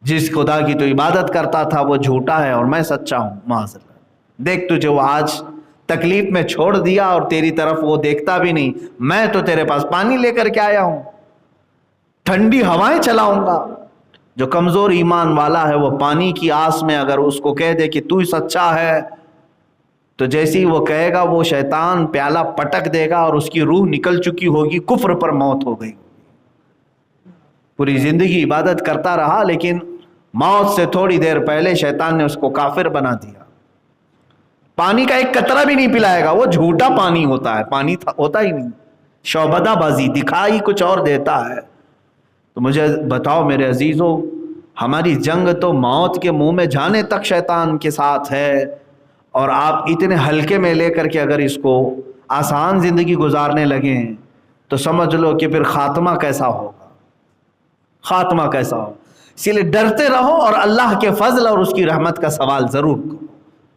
جس خدا کی تو عبادت کرتا تھا وہ جھوٹا ہے اور میں سچا ہوں، معاذ اللہ۔ دیکھ تجھے وہ آج تکلیف میں چھوڑ دیا اور تیری طرف وہ دیکھتا بھی نہیں، میں تو تیرے پاس پانی لے کر کے آیا ہوں، ٹھنڈی ہوائیں چلاؤں گا۔ جو کمزور ایمان والا ہے وہ پانی کی آس میں اگر اس کو کہہ دے کہ تو ہی سچا ہے، تو جیسی وہ کہے گا وہ شیطان پیالہ پٹک دے گا اور اس کی روح نکل چکی ہوگی، کفر پر موت ہو گئی۔ پوری زندگی عبادت کرتا رہا لیکن موت سے تھوڑی دیر پہلے شیطان نے اس کو کافر بنا دیا۔ پانی کا ایک قطرہ بھی نہیں پلائے گا، وہ جھوٹا پانی ہوتا ہے، پانی ہوتا ہی نہیں، شعبدہ بازی، دکھائی کچھ اور دیتا ہے۔ تو مجھے بتاؤ میرے عزیزوں، ہماری جنگ تو موت کے منہ میں جانے تک شیطان کے ساتھ ہے، اور آپ اتنے ہلکے میں لے کر کے اگر اس کو آسان زندگی گزارنے لگیں تو سمجھ لو کہ پھر خاتمہ کیسا ہوگا، خاتمہ کیسا ہوگا۔ اسی لیے ڈرتے رہو اور اللہ کے فضل اور اس کی رحمت کا سوال ضرور کرو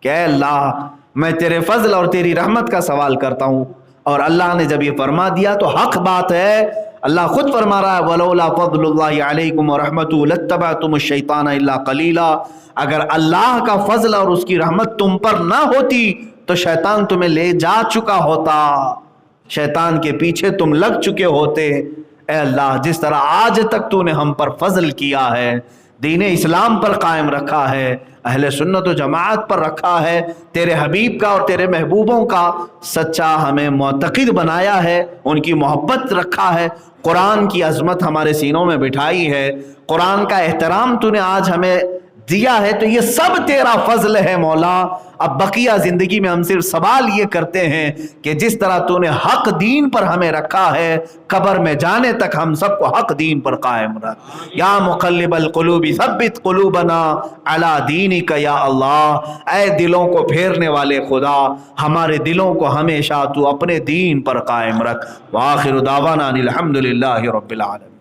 کہ اے اللہ میں تیرے فضل اور تیری رحمت کا سوال کرتا ہوں۔ اور اللہ نے جب یہ فرما دیا تو حق بات ہے، اللہ خود فرما رہا ہے وَلَوْلَا فَضْلُ اللَّهِ عَلَيْكُمْ وَرَحْمَتُهُ لَاتَّبَعْتُمُ الشَّيْطَانَ إِلَّا قَلِيلًا۔ اگر اللہ کا فضل اور اس کی رحمت تم پر نہ ہوتی تو شیطان تمہیں لے جا چکا ہوتا، شیطان کے پیچھے تم لگ چکے ہوتے۔ اے اللہ جس طرح آج تک تو نے ہم پر فضل کیا ہے، دین اسلام پر قائم رکھا ہے، اہل سنت و جماعت پر رکھا ہے، تیرے حبیب کا اور تیرے محبوبوں کا سچا ہمیں معتقد بنایا ہے، ان کی محبت رکھا ہے، قرآن کی عظمت ہمارے سینوں میں بٹھائی ہے، قرآن کا احترام تو نے آج ہمیں دیا ہے، تو یہ سب تیرا فضل ہے مولا۔ اب بقیہ زندگی میں ہم صرف سوال یہ کرتے ہیں کہ جس طرح تو نے حق دین پر ہمیں رکھا ہے، قبر میں جانے تک ہم سب کو حق دین پر قائم رکھ۔ یا مقلب القلوب ثبت قلوبنا علی دینک یا اللہ، اے دلوں کو پھیرنے والے خدا ہمارے دلوں کو ہمیشہ تو اپنے دین پر قائم رکھ۔ وآخر دعوانا الحمدللہ رب العالمین۔